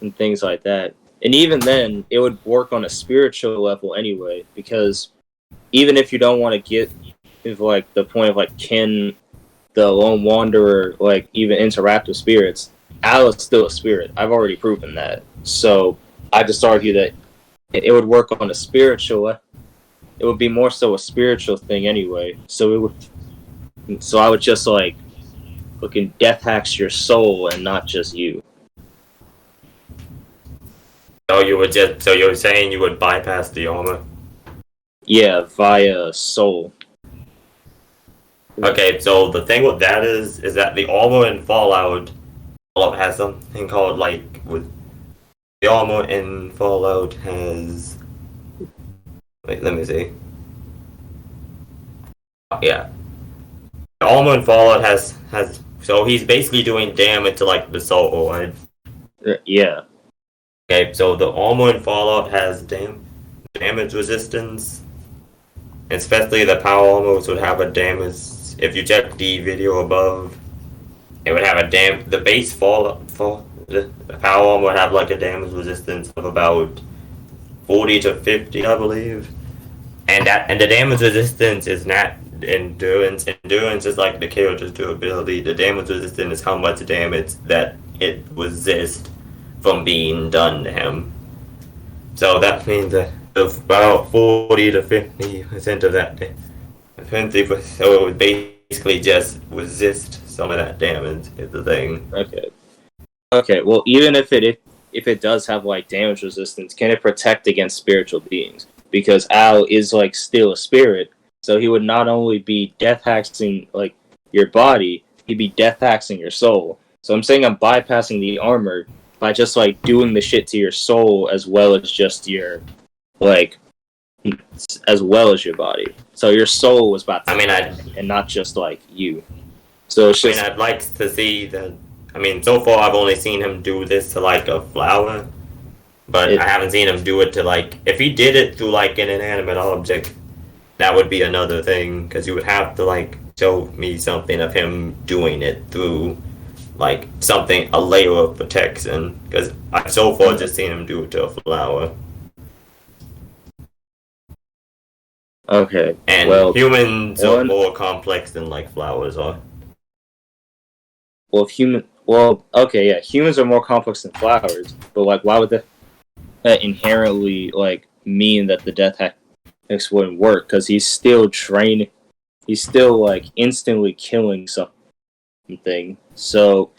Speaker 1: and things like that. And even then, it would work on a spiritual level anyway, because even if you don't want to get to like the point of like can the lone wanderer like even interact with spirits, Al is still a spirit. I've already proven that. So I just argue that it would work on a spiritual. It would be more so a spiritual thing anyway. So it would. So I would just like fucking death hacks your soul and not just you.
Speaker 3: So you're saying you would bypass the armor?
Speaker 1: Yeah, via soul.
Speaker 3: Okay, so the thing with that is that the armor in Fallout has something called like with the armor in Fallout has. Wait, let me see. Yeah, the armor in Fallout has so he's basically doing damage to like the soul, right?
Speaker 1: Yeah.
Speaker 3: Okay, so the armor in Fallout has damage resistance. Especially the power armors would have a damage. If you check the video above, it would have the base the power armor would have like a damage resistance of about 40 to 50, I believe. And the damage resistance is not endurance. Endurance is like the character's durability. The damage resistance is how much damage that it resists from being done to him. So that means that about 40 to 50% of that, 50%, so it would basically just resist some of that damage. Is the thing.
Speaker 1: Okay. Okay. Well, even if it does have like damage resistance, can it protect against spiritual beings? Because Al is like still a spirit, so he would not only be death hacking like your body, he'd be death hacking your soul. So I'm saying I'm bypassing the armor by just like doing the shit to your soul as well as just your like as well as your body. So your soul was about to and not just like you. So it's just,
Speaker 3: I'd like to see that. I mean, so far I've only seen him do this to like a flower, but I haven't seen him do it to like. If he did it to like an inanimate object, that would be another thing because you would have to like show me something of him doing it through like something, a layer of protection, because I've so far just seen him do it to a flower.
Speaker 1: okay.
Speaker 3: And
Speaker 1: well,
Speaker 3: humans are more complex than like flowers are.
Speaker 1: Well, okay, yeah, humans are more complex than flowers, but like, why would that inherently like mean that the death hacks wouldn't work? Because he's still training, he's still like instantly killing something. So,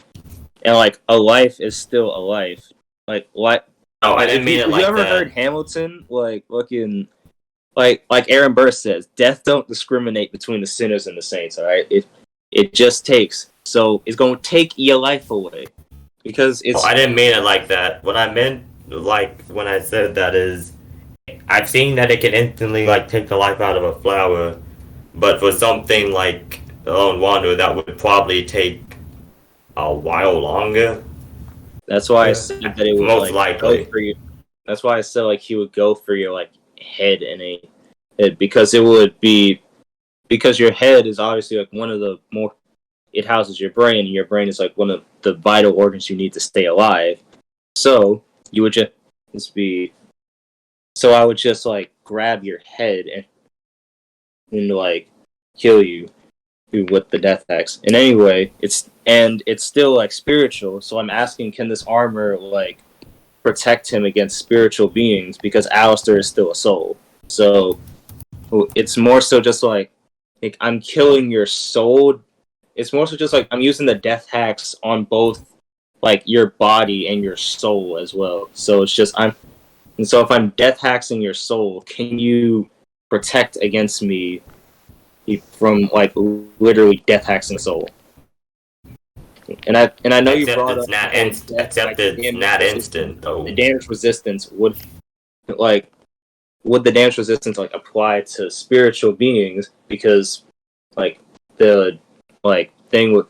Speaker 1: and like a life is still a life. Like what?
Speaker 3: Oh, I didn't mean it like that.
Speaker 1: You ever heard Hamilton? Like fucking. Like Aaron Burr says, death don't discriminate between the sinners and the saints. All right, it just takes. So it's gonna take your life away because it's.
Speaker 3: Oh, I didn't mean it like that. What I meant, like when I said that, is I've seen that it can instantly like take the life out of a flower, but for something like the Lone Wanderer, that would probably take a while longer.
Speaker 1: That's why I said that it would
Speaker 3: most
Speaker 1: like
Speaker 3: likely
Speaker 1: go for you. That's why I said like he would go for your like head and a head because it would be because your head is obviously like one of the more it houses your brain and your brain is like one of the vital organs you need to stay alive. So you would just be so I would just like grab your head and like kill you with the death axe. And anyway, it's still like spiritual. So I'm asking, can this armor like protect him against spiritual beings? Because Alastor is still a soul. So it's more so just like I'm killing your soul. It's more so just like I'm using the death hacks on both like your body and your soul as well. So it's just and so if I'm death hacking your soul, can you protect against me from like literally death hacking soul? And I know you brought up
Speaker 3: except it's not instant though.
Speaker 1: The damage resistance would the damage resistance like apply to spiritual beings because like the like thing would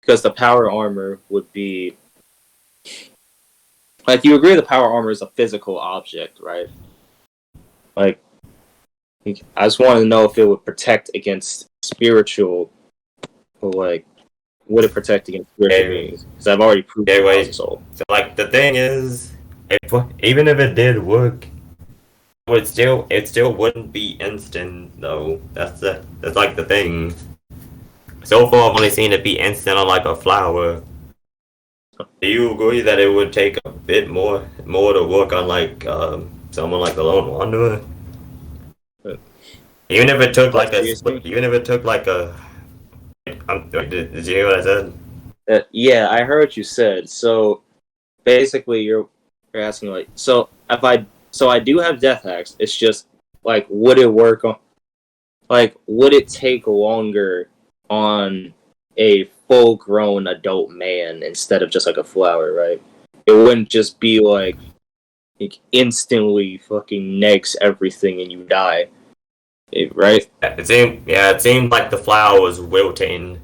Speaker 1: because the power armor would be like you agree the power armor is a physical object, right? Like I just wanted to know if it would protect against spiritual or like would it protect against spiritual beings? Because I've already proved it.
Speaker 3: So like the thing is even if it did work it still wouldn't be instant though. That's like the thing. So far I've only seen it be instant on like a flower. Do you agree that it would take a bit more to work on like someone like the Lone Wanderer?
Speaker 1: Uh,
Speaker 3: Even if it took like a
Speaker 1: seriously?
Speaker 3: even if it took like a did you hear what I said?
Speaker 1: Yeah, I heard what you said. So basically, you're asking like, so if I do have death hacks. It's just like, would it work on? Like, would it take longer on a full-grown adult man instead of just like a flower, right? It wouldn't just be like instantly fucking negs everything and you die, right?
Speaker 3: It seemed like the flower was wilting.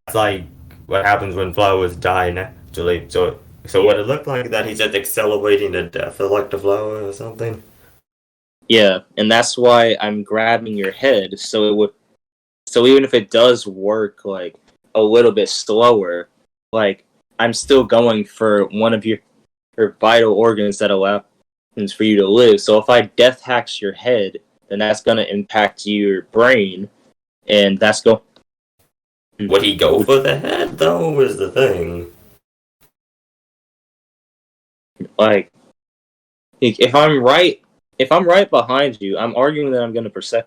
Speaker 3: It's like what happens when flowers die naturally. So what it looked like that he's just accelerating the death of like the flower or something.
Speaker 1: Yeah, and that's why I'm grabbing your head, so it would. So even if it does work like a little bit slower, like I'm still going for one of your vital organs that allows for you to live. So if I death hacks your head, then that's gonna impact your brain, and that's go.
Speaker 3: Would he go for the head though? Is the thing.
Speaker 1: Like if I'm right behind you, I'm arguing that I'm gonna percep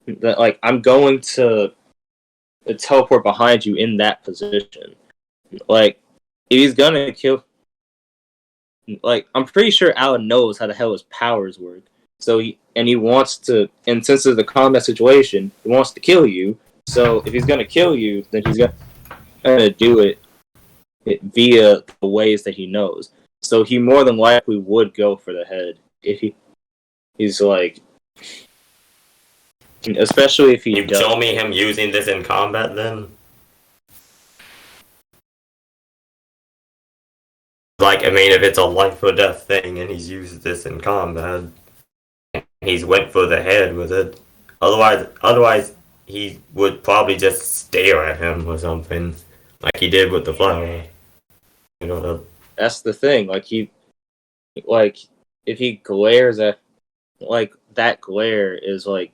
Speaker 1: that like I'm going to teleport behind you in that position. Like if he's gonna kill, like I'm pretty sure Alan knows how the hell his powers work. So he wants to, and since it's a combat situation, he wants to kill you. So if he's gonna kill you, then he's gonna do it via the ways that he knows. So he more than likely would go for the head if he's like, especially if he
Speaker 3: You
Speaker 1: does.
Speaker 3: show me him using this in combat then? Like, I mean, if it's a life or death thing and he's used this in combat, he's went for the head with it. Otherwise, he would probably just stare at him or something, like he did with the flower. You know,
Speaker 1: That's the thing. Like if he glares at, like that glare is like,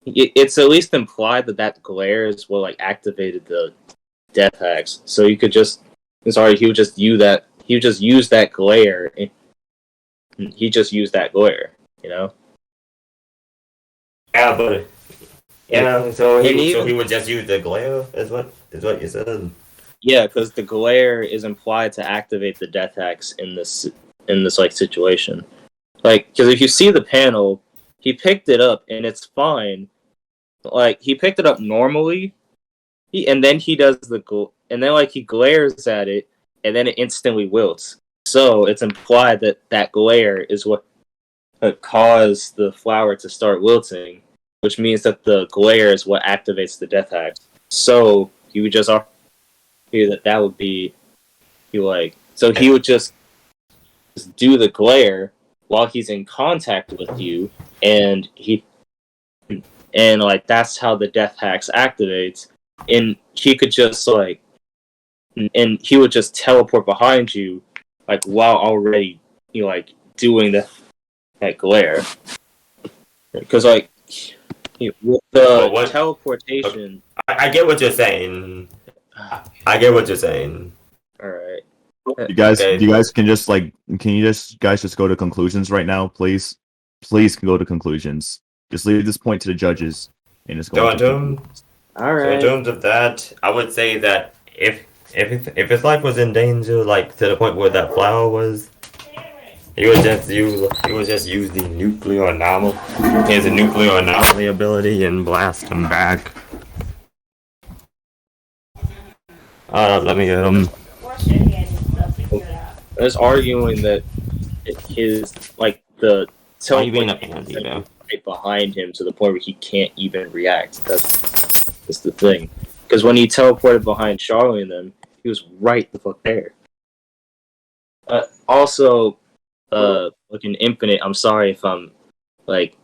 Speaker 1: it's at least implied that that glare is what like activated the death hacks. So you could just, sorry, he would just use that. He would just use that glare. He just used that glare. You know.
Speaker 3: yeah, but yeah, so he would just use the glare. Is what you said.
Speaker 1: Yeah, because the glare is implied to activate the death hacks in this like situation. Like, because if you see the panel, he picked it up and it's fine. Like he picked it up normally, and then he does and then like he glares at it, and then it instantly wilts. So it's implied that that glare is what caused the flower to start wilting, which means that the glare is what activates the death hacks. So he would just argue that would be so he would just do the glare while he's in contact with you, and like that's how the death hacks activates, and he could just like, and he would just teleport behind you, like while already like doing that glare, because like with the teleportation.
Speaker 3: I get what you're saying. I get what you're saying.
Speaker 1: All right.
Speaker 2: You guys can just like, can you guys just go to conclusions right now, please? Please go to conclusions. Just leave this point to the judges and just go.
Speaker 3: All
Speaker 1: right.
Speaker 3: So in terms of that, I would say that if his life was in danger, like to the point where that flower was, he would just use the nuclear anomaly. He has a nuclear anomaly ability and blast him back. Let me get him.
Speaker 1: I was arguing that his like the
Speaker 3: teleportation
Speaker 1: right behind him to the point where he can't even react. That's the thing. Because when he teleported behind Charlie and them, he was right the fuck there. Also, looking infinite. I'm sorry if I'm like,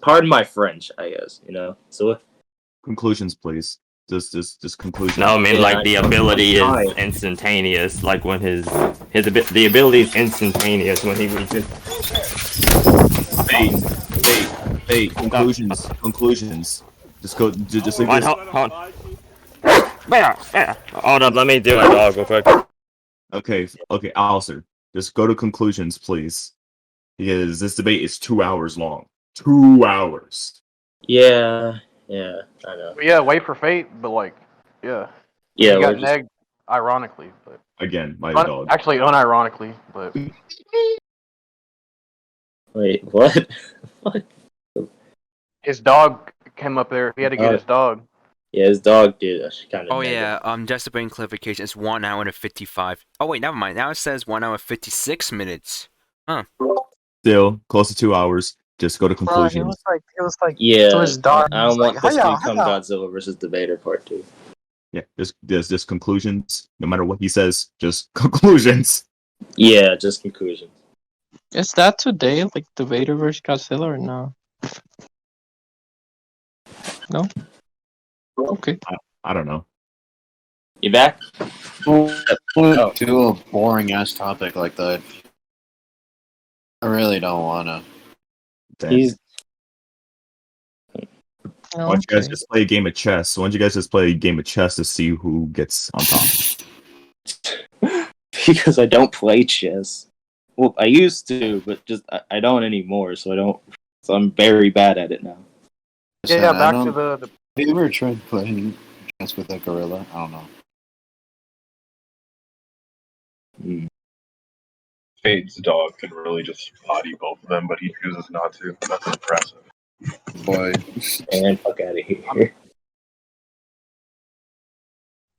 Speaker 1: pardon my French, I guess. So
Speaker 2: conclusions, please. Just conclusion.
Speaker 3: No, I mean like the ability is instantaneous. Like when the ability is instantaneous when he reaches.
Speaker 2: Hey, conclusions. Conclusions. Just go. Just leave this.
Speaker 3: Hold on. Hold up, let me do it, dog, real quick.
Speaker 2: Okay, Alistair, just go to conclusions, please. Because this debate is 2 hours long. 2 hours.
Speaker 1: Yeah, I know.
Speaker 4: Yeah, wait for fate, but like, yeah.
Speaker 1: Yeah,
Speaker 4: He
Speaker 1: we're
Speaker 4: got
Speaker 1: just
Speaker 4: negged, ironically, but
Speaker 2: Again, my dog.
Speaker 4: actually unironically, but
Speaker 1: wait. What? What?
Speaker 4: his dog came up there. He had to get his dog.
Speaker 1: Yeah, his dog did kind of.
Speaker 5: Oh yeah, just to bring clarification, it's 1 hour and 55. Oh wait, never mind. Now it says 1 hour 56 minutes.
Speaker 2: Still, close to 2 hours. Just go to
Speaker 6: Bro,
Speaker 2: conclusions.
Speaker 6: he was like,
Speaker 1: Yeah,
Speaker 6: to his dog.
Speaker 1: I
Speaker 6: he was
Speaker 1: don't want
Speaker 6: like,
Speaker 1: this to
Speaker 6: "Hiya,
Speaker 1: become
Speaker 6: hiya."
Speaker 1: Godzilla versus Debater Part 2.
Speaker 2: Yeah, just conclusions. No matter what he says, just conclusions.
Speaker 1: Yeah, just conclusions.
Speaker 6: Is that today, like the Vader versus Godzilla, or no? No. Okay.
Speaker 2: I don't know.
Speaker 1: You back?
Speaker 7: Don't do a boring ass topic like that. I really don't wanna.
Speaker 2: Damn.
Speaker 1: He's
Speaker 2: Why don't you guys just play a game of chess? Why don't you guys just play a game of chess to see who gets on top?
Speaker 1: because I don't play chess. Well, I used to, but just I don't anymore. So I don't. So I'm very bad at it now.
Speaker 4: Yeah,
Speaker 7: I
Speaker 4: back
Speaker 7: don't-
Speaker 4: to the
Speaker 7: Have you ever tried playing chess with a gorilla? I don't know.
Speaker 8: Fade's dog can really just body both of them, but he chooses not to. That's impressive.
Speaker 7: Boy,
Speaker 1: And fuck out of here.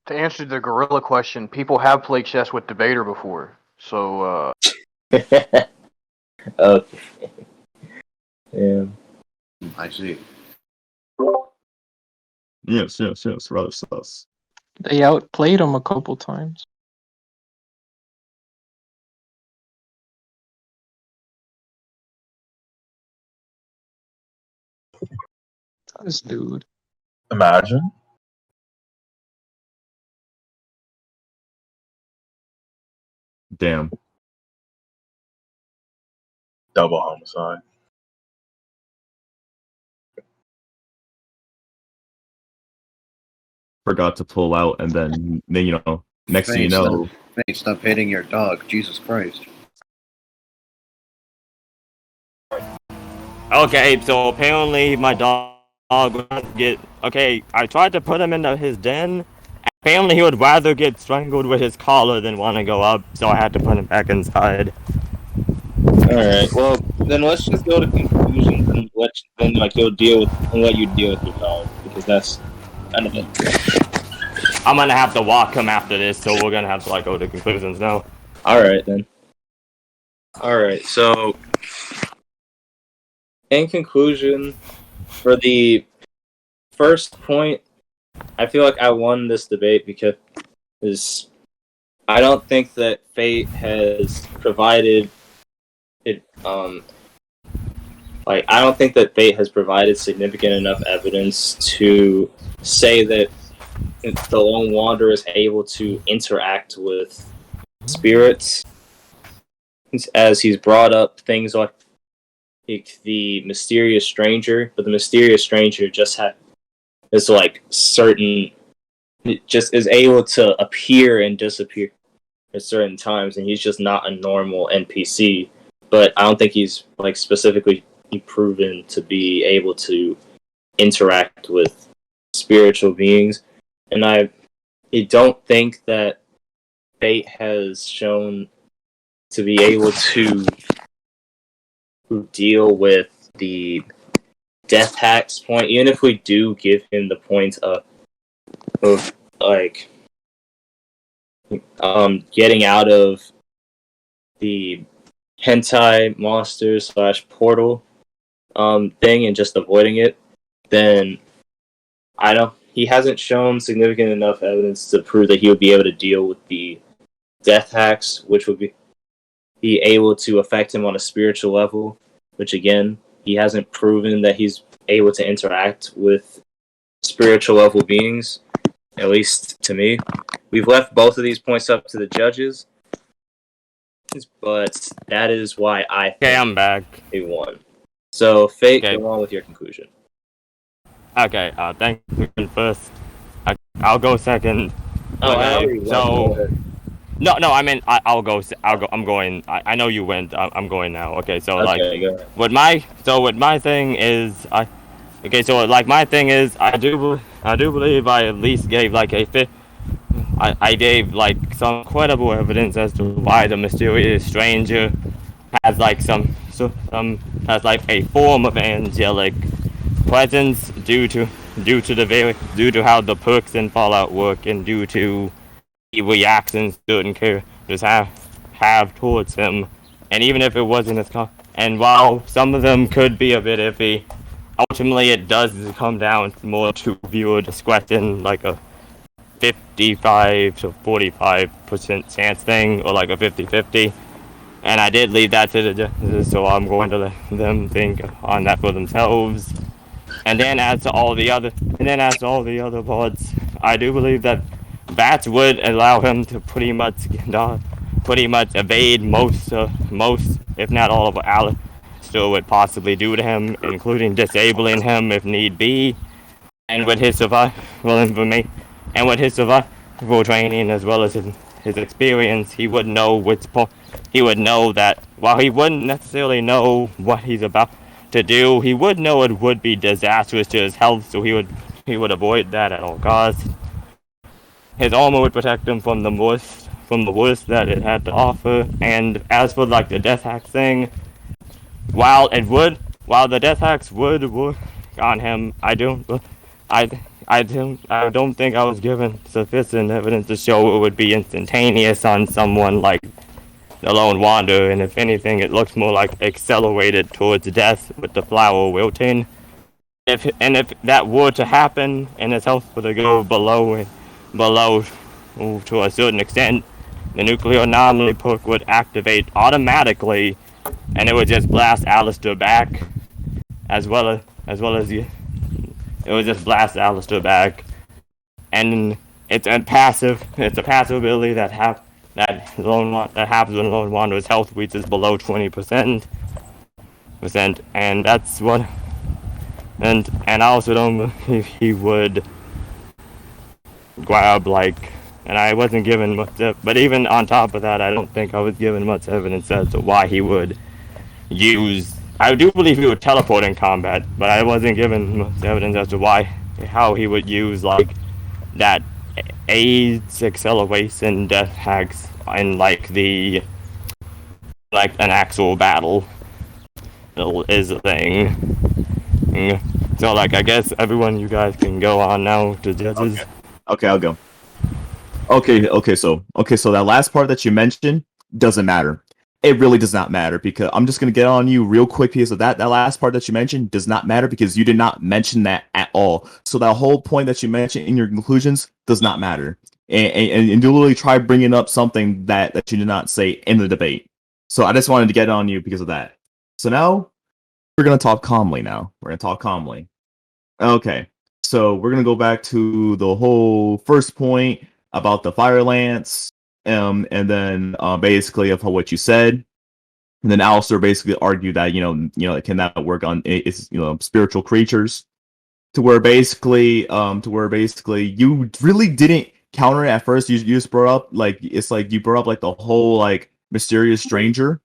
Speaker 4: to answer the gorilla question, people have played chess with Debater before. So
Speaker 1: Okay. Yeah.
Speaker 7: I see.
Speaker 2: Yes, rather sus.
Speaker 6: They outplayed him a couple times. This dude.
Speaker 8: Imagine.
Speaker 2: Damn.
Speaker 8: Double homicide.
Speaker 2: Forgot to pull out, and then next thing you know,
Speaker 7: Hey, stop hitting your dog. Jesus Christ.
Speaker 3: Okay, so apparently my dog would get. Okay, I tried to put him into his den. Apparently, he would rather get strangled with his collar than want to go up, so I had to put him back inside.
Speaker 1: Alright, well, then let's just go to conclusions and then you'll deal with and let you deal with your dog, because that's kind of it.
Speaker 3: I'm gonna have to walk him after this, so we're gonna have to go to conclusions now.
Speaker 1: Alright then. Alright, so in conclusion, for the first point, I feel like I won this debate because I don't think that Fate has provided it. I don't think that Fate has provided significant enough evidence to say that the Lone Wanderer is able to interact with spirits, as he's brought up things like the mysterious stranger, but the mysterious stranger just is certain. It just is able to appear and disappear at certain times, and he's just not a normal NPC. But I don't think he's specifically proven to be able to interact with spiritual beings, and I don't think that Fate has shown to be able to deal with the death hacks point, even if we do give him the point of getting out of the hentai monsters / portal thing and just avoiding it, then he hasn't shown significant enough evidence to prove that he would be able to deal with the death hacks, which would be able to affect him on a spiritual level, which again, he hasn't proven that he's able to interact with spiritual level beings, at least to me. We've left both of these points up to the judges, but that is why I think
Speaker 3: I'm back.
Speaker 1: they won. So, Fate,
Speaker 3: Okay.
Speaker 1: go on with your conclusion.
Speaker 3: Okay, thank you first. I'll go second.
Speaker 1: Oh, I
Speaker 3: Okay,
Speaker 1: already went.
Speaker 3: so-
Speaker 1: Go ahead.
Speaker 9: No, no. I mean, I'll go. I'll go. I'm going. I know you went. I'm going now. Okay, so like,
Speaker 1: Okay, go ahead.
Speaker 9: what my thing is, okay, so like my thing is, I do believe I at least gave like a fifth. I gave like some credible evidence as to why the mysterious stranger has like has like a form of angelic presence due to how the perks in Fallout work and due to the reactions certain characters have towards him. And even if it wasn't and while some of them could be a bit iffy, ultimately it does come down more to viewer discretion, like a 55 to 45% chance thing, or like a 50-50. And I did leave that to the judges, so I'm going to let them think on that for themselves. And then as to all the other parts, I do believe that bats would allow him to pretty much evade most, if not all of what Alastor would possibly do to him, including disabling him if need be. And with his survival information, and with his survival training as well as his experience, he would know he would know that while he wouldn't necessarily know what he's about to do, he would know it would be disastrous to his health, so he would avoid that at all costs. His armor would protect him from the worst that it had to offer. And as for like the death hack thing, while the death hacks would work on him, I don't think I was given sufficient evidence to show it would be instantaneous on someone like the Lone Wanderer, and if anything, it looks more like accelerated towards death with the flower wilting. If that were to happen, and his health were to go below to a certain extent, the nuclear anomaly perk would activate automatically, and it would just blast Alastor back, as well as it would just blast Alastor back, and it's a passive ability that happens when Lone Wanderer's health reaches below 20%, and that's what. And I also don't believe he would grab like. And I wasn't given much, but even on top of that, I don't think I was given much evidence as to why he would use. I do believe he would teleport in combat, but I wasn't given much evidence as to how he would use like that AIDS acceleration death hacks in like an actual battle is a thing. So like I guess everyone, you guys can go on now to judges.
Speaker 2: Okay, I'll go. Okay, so that last part that you mentioned doesn't matter. It really does not matter, because I'm just gonna get on you real quick, because of that last part that you mentioned does not matter, because you did not mention that at all. So that whole point that you mentioned in your conclusions does not matter, and you literally try bringing up something that you did not say in the debate. So I just wanted to get on you because of that. So now we're gonna talk calmly. Okay, so we're gonna go back to the whole first point about the fire lance, and then basically of what you said, and then Alistair basically argued that can that work on it's spiritual creatures, to where basically you really didn't counter it at first. You just brought up like you brought up like the whole like mysterious stranger.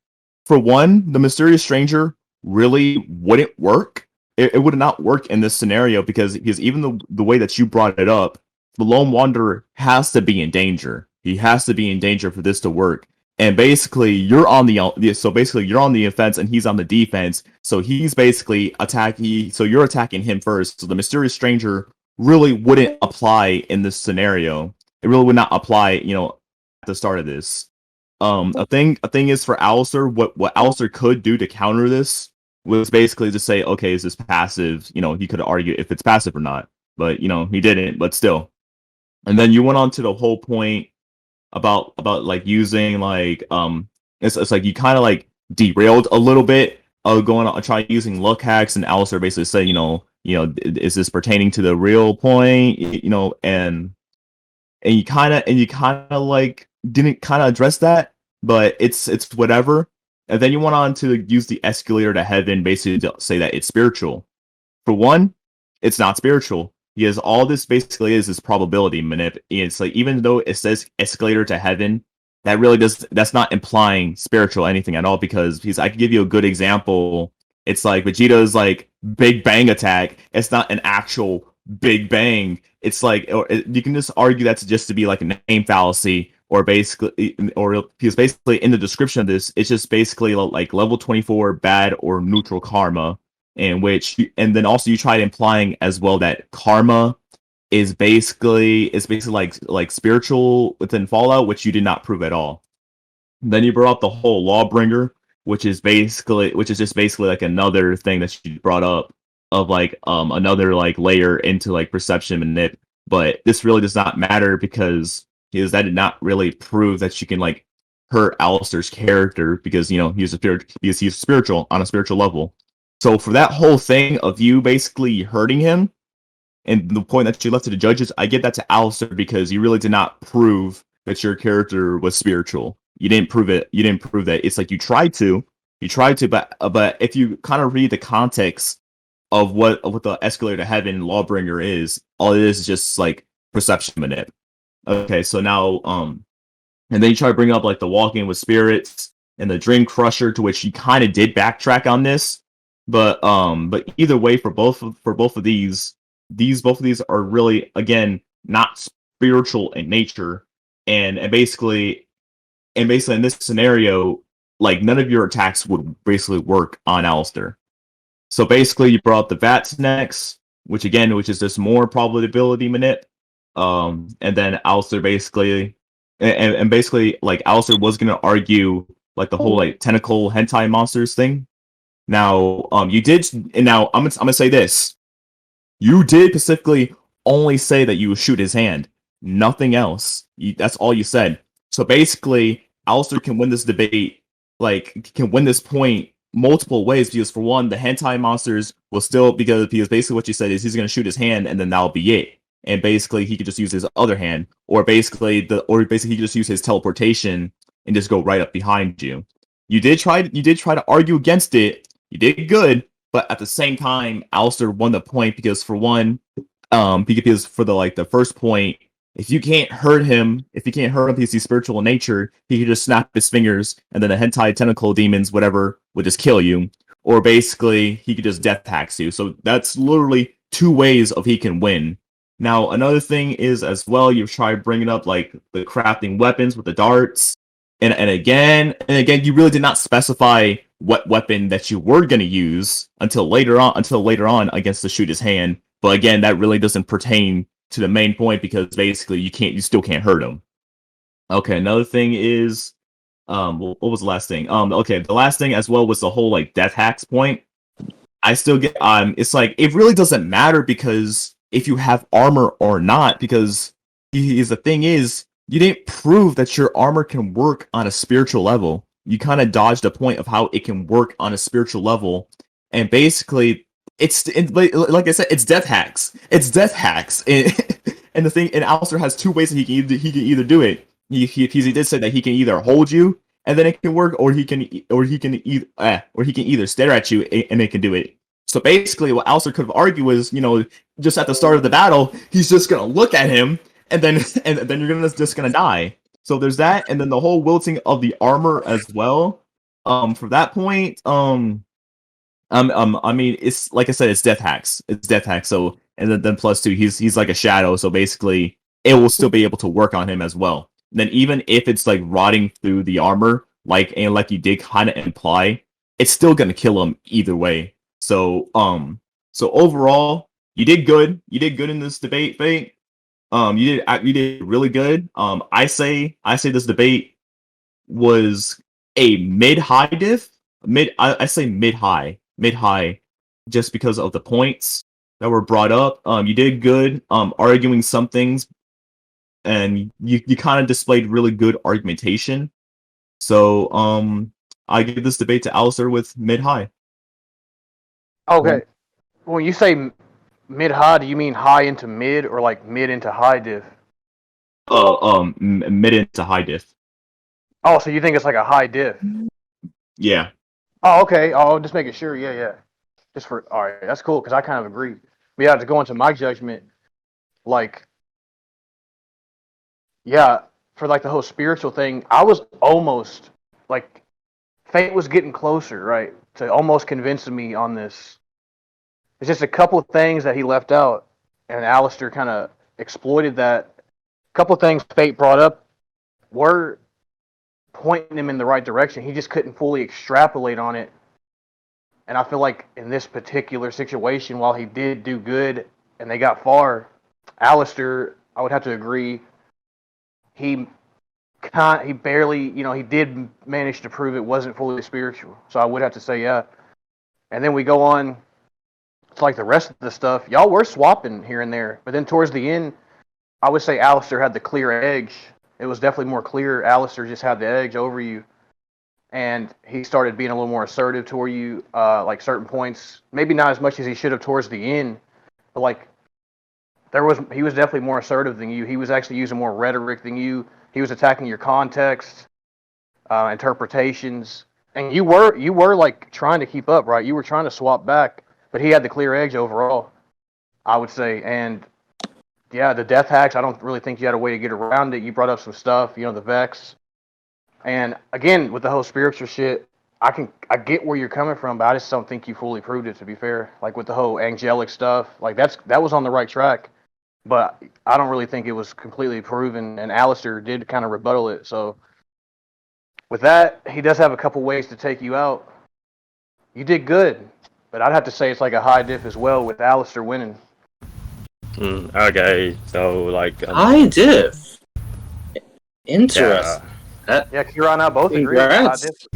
Speaker 2: For one, the mysterious stranger really wouldn't work. It would not work in this scenario, because even the way that you brought it up, the lone wanderer has to be in danger. He has to be in danger for this to work. And basically, you're on the offense and he's on the defense. So he's basically attacking. So you're attacking him first. So the mysterious stranger really wouldn't apply in this scenario. It really would not apply, at the start of this. A thing is for Alastor, what Alastor could do to counter this was basically to say, okay, is this passive? He could argue if it's passive or not, but he didn't. But still, and then you went on to the whole point about like using like it's like you kind of like derailed a little bit, going on trying using luck hacks, and Alistair basically said, is this pertaining to the real point? And you kind of like didn't kind of address that, but it's whatever. And then you went on to use the escalator to heaven, basically to say that it's spiritual. For one, it's not spiritual, because all this basically is probability manip. It's like, even though it says escalator to heaven, that really that's not implying spiritual anything at all because I can give you a good example. It's like Vegeta's like Big Bang attack. It's not an actual Big Bang. It's like you can just argue that's just to be like a name fallacy or basically or because basically in the description of this it's just basically like level 24 bad or neutral karma in which and then also you tried implying as well that karma is basically like spiritual within Fallout, which you did not prove at all. Then you brought up the whole Lawbringer, which is just basically like another thing that you brought up of like another like layer into like perception manip. But this really does not matter because that did not really prove that you can like hurt Alastor's character because he's spiritual on a spiritual level. So for that whole thing of you basically hurting him, and the point that you left to the judges, I give that to Alastor because you really did not prove that your character was spiritual. You didn't prove it. You didn't prove that. It's like you tried to, but if you kind of read the context of what the escalator to heaven Lawbringer is, all it is just like perception manip. Okay, so now and then you try to bring up like the walking with spirits and the dream crusher, to which you kind of did backtrack on this, but either way for both of these both of these are really again not spiritual in nature, and basically in this scenario, like none of your attacks would basically work on Alastor. So basically, you brought up the Vats next, which is just more probability manip. And then Alastor basically, and basically, like Alastor was gonna argue like the whole like tentacle hentai monsters thing. Now, you did, and now I'm gonna say this: you did specifically only say that you would shoot his hand, nothing else. That's all you said. So basically, Alistair can win this debate, like can win this point multiple ways because for one, the hentai monsters will still because basically what you said is he's gonna shoot his hand and then that'll be it. And basically he could just use his other hand, or basically he could just use his teleportation and just go right up behind you. You did try to argue against it. You did good, but at the same time, Alistair won the point because for one, because for the first point, if you can't hurt him, because he's spiritual in nature, he could just snap his fingers and then the hentai tentacle demons, whatever, would just kill you. Or basically, he could just death tax you. So that's literally two ways of he can win. Now, another thing is as well, you've tried bringing up like the crafting weapons with the darts, and again, you really did not specify what weapon that you were going to use until later on against the shoot his hand. But again, that really doesn't pertain to the main point because basically you still can't hurt him. Okay, another thing is what was the last thing? Okay, the last thing as well was the whole like death hacks point. I still get it's like it really doesn't matter because if you have armor or not, because the thing is you didn't prove that your armor can work on a spiritual level. You kind of dodged the point of how it can work on a spiritual level, and basically like I said, it's death hacks. It's death hacks, and the thing, and Alistair has two ways that he can either do it. He did say that he can either hold you and then it can work, or he can either stare at you and it can do it. So basically, what Alistair could have argued was, just at the start of the battle, he's just gonna look at him, and then and then you're just gonna die. So there's that, and then the whole wilting of the armor as well. For that point, I mean, it's like I said, it's death hacks. It's death hacks. So, and then plus two, he's like a shadow. So basically, it will still be able to work on him as well. And then even if it's like rotting through the armor, like you did kind of imply, it's still gonna kill him either way. So overall, you did good. You did good in this debate, Fate. You did really good. I say this debate was a mid-high diff. I say mid-high, just because of the points that were brought up. You did good arguing some things, and you kind of displayed really good argumentation. So I give this debate to Alistair with mid-high.
Speaker 4: Okay. When you say mid-high, do you mean high into mid or like mid into high diff?
Speaker 2: Mid into high diff.
Speaker 4: Oh, so you think it's like a high diff?
Speaker 2: Yeah.
Speaker 4: Oh, okay. Oh, just making sure. Yeah. All right, that's cool because I kind of agree. But yeah, to go into my judgment, like, yeah, for like the whole spiritual thing, I was almost like fate was getting closer, right, to almost convincing me on this. It's just a couple of things that he left out, and Alastor kind of exploited that. A couple of things fate brought up were pointing him in the right direction. He just couldn't fully extrapolate on it. And I feel like in this particular situation, while he did do good and they got far, Alastor, I would have to agree, he barely, he did manage to prove it wasn't fully spiritual. So I would have to say, yeah. And then we go on to like the rest of the stuff. Y'all were swapping here and there, but then towards the end, I would say Alastor had the clear edge. It was definitely more clear. Alastor just had the edge over you. And he started being a little more assertive toward you, like certain points. Maybe not as much as he should have towards the end, but like he was definitely more assertive than you. He was actually using more rhetoric than you. He was attacking your context, interpretations, and you were like trying to keep up, right? You were trying to swap back, but he had the clear edge overall, I would say. And yeah, the death hacks, I don't really think you had a way to get around it. You brought up some stuff, the Vex. And again, with the whole spiritual shit, I get where you're coming from, but I just don't think you fully proved it, to be fair. Like with the whole angelic stuff, like that was on the right track, but I don't really think it was completely proven, and Alastor did kind of rebuttal it. So with that, he does have a couple ways to take you out. You did good, but I'd have to say it's like a high diff as well with Alastor winning.
Speaker 9: Okay, so like
Speaker 1: high diff. Interesting.
Speaker 4: Yeah, Kira and I both agree.
Speaker 1: Congrats.
Speaker 4: High diff.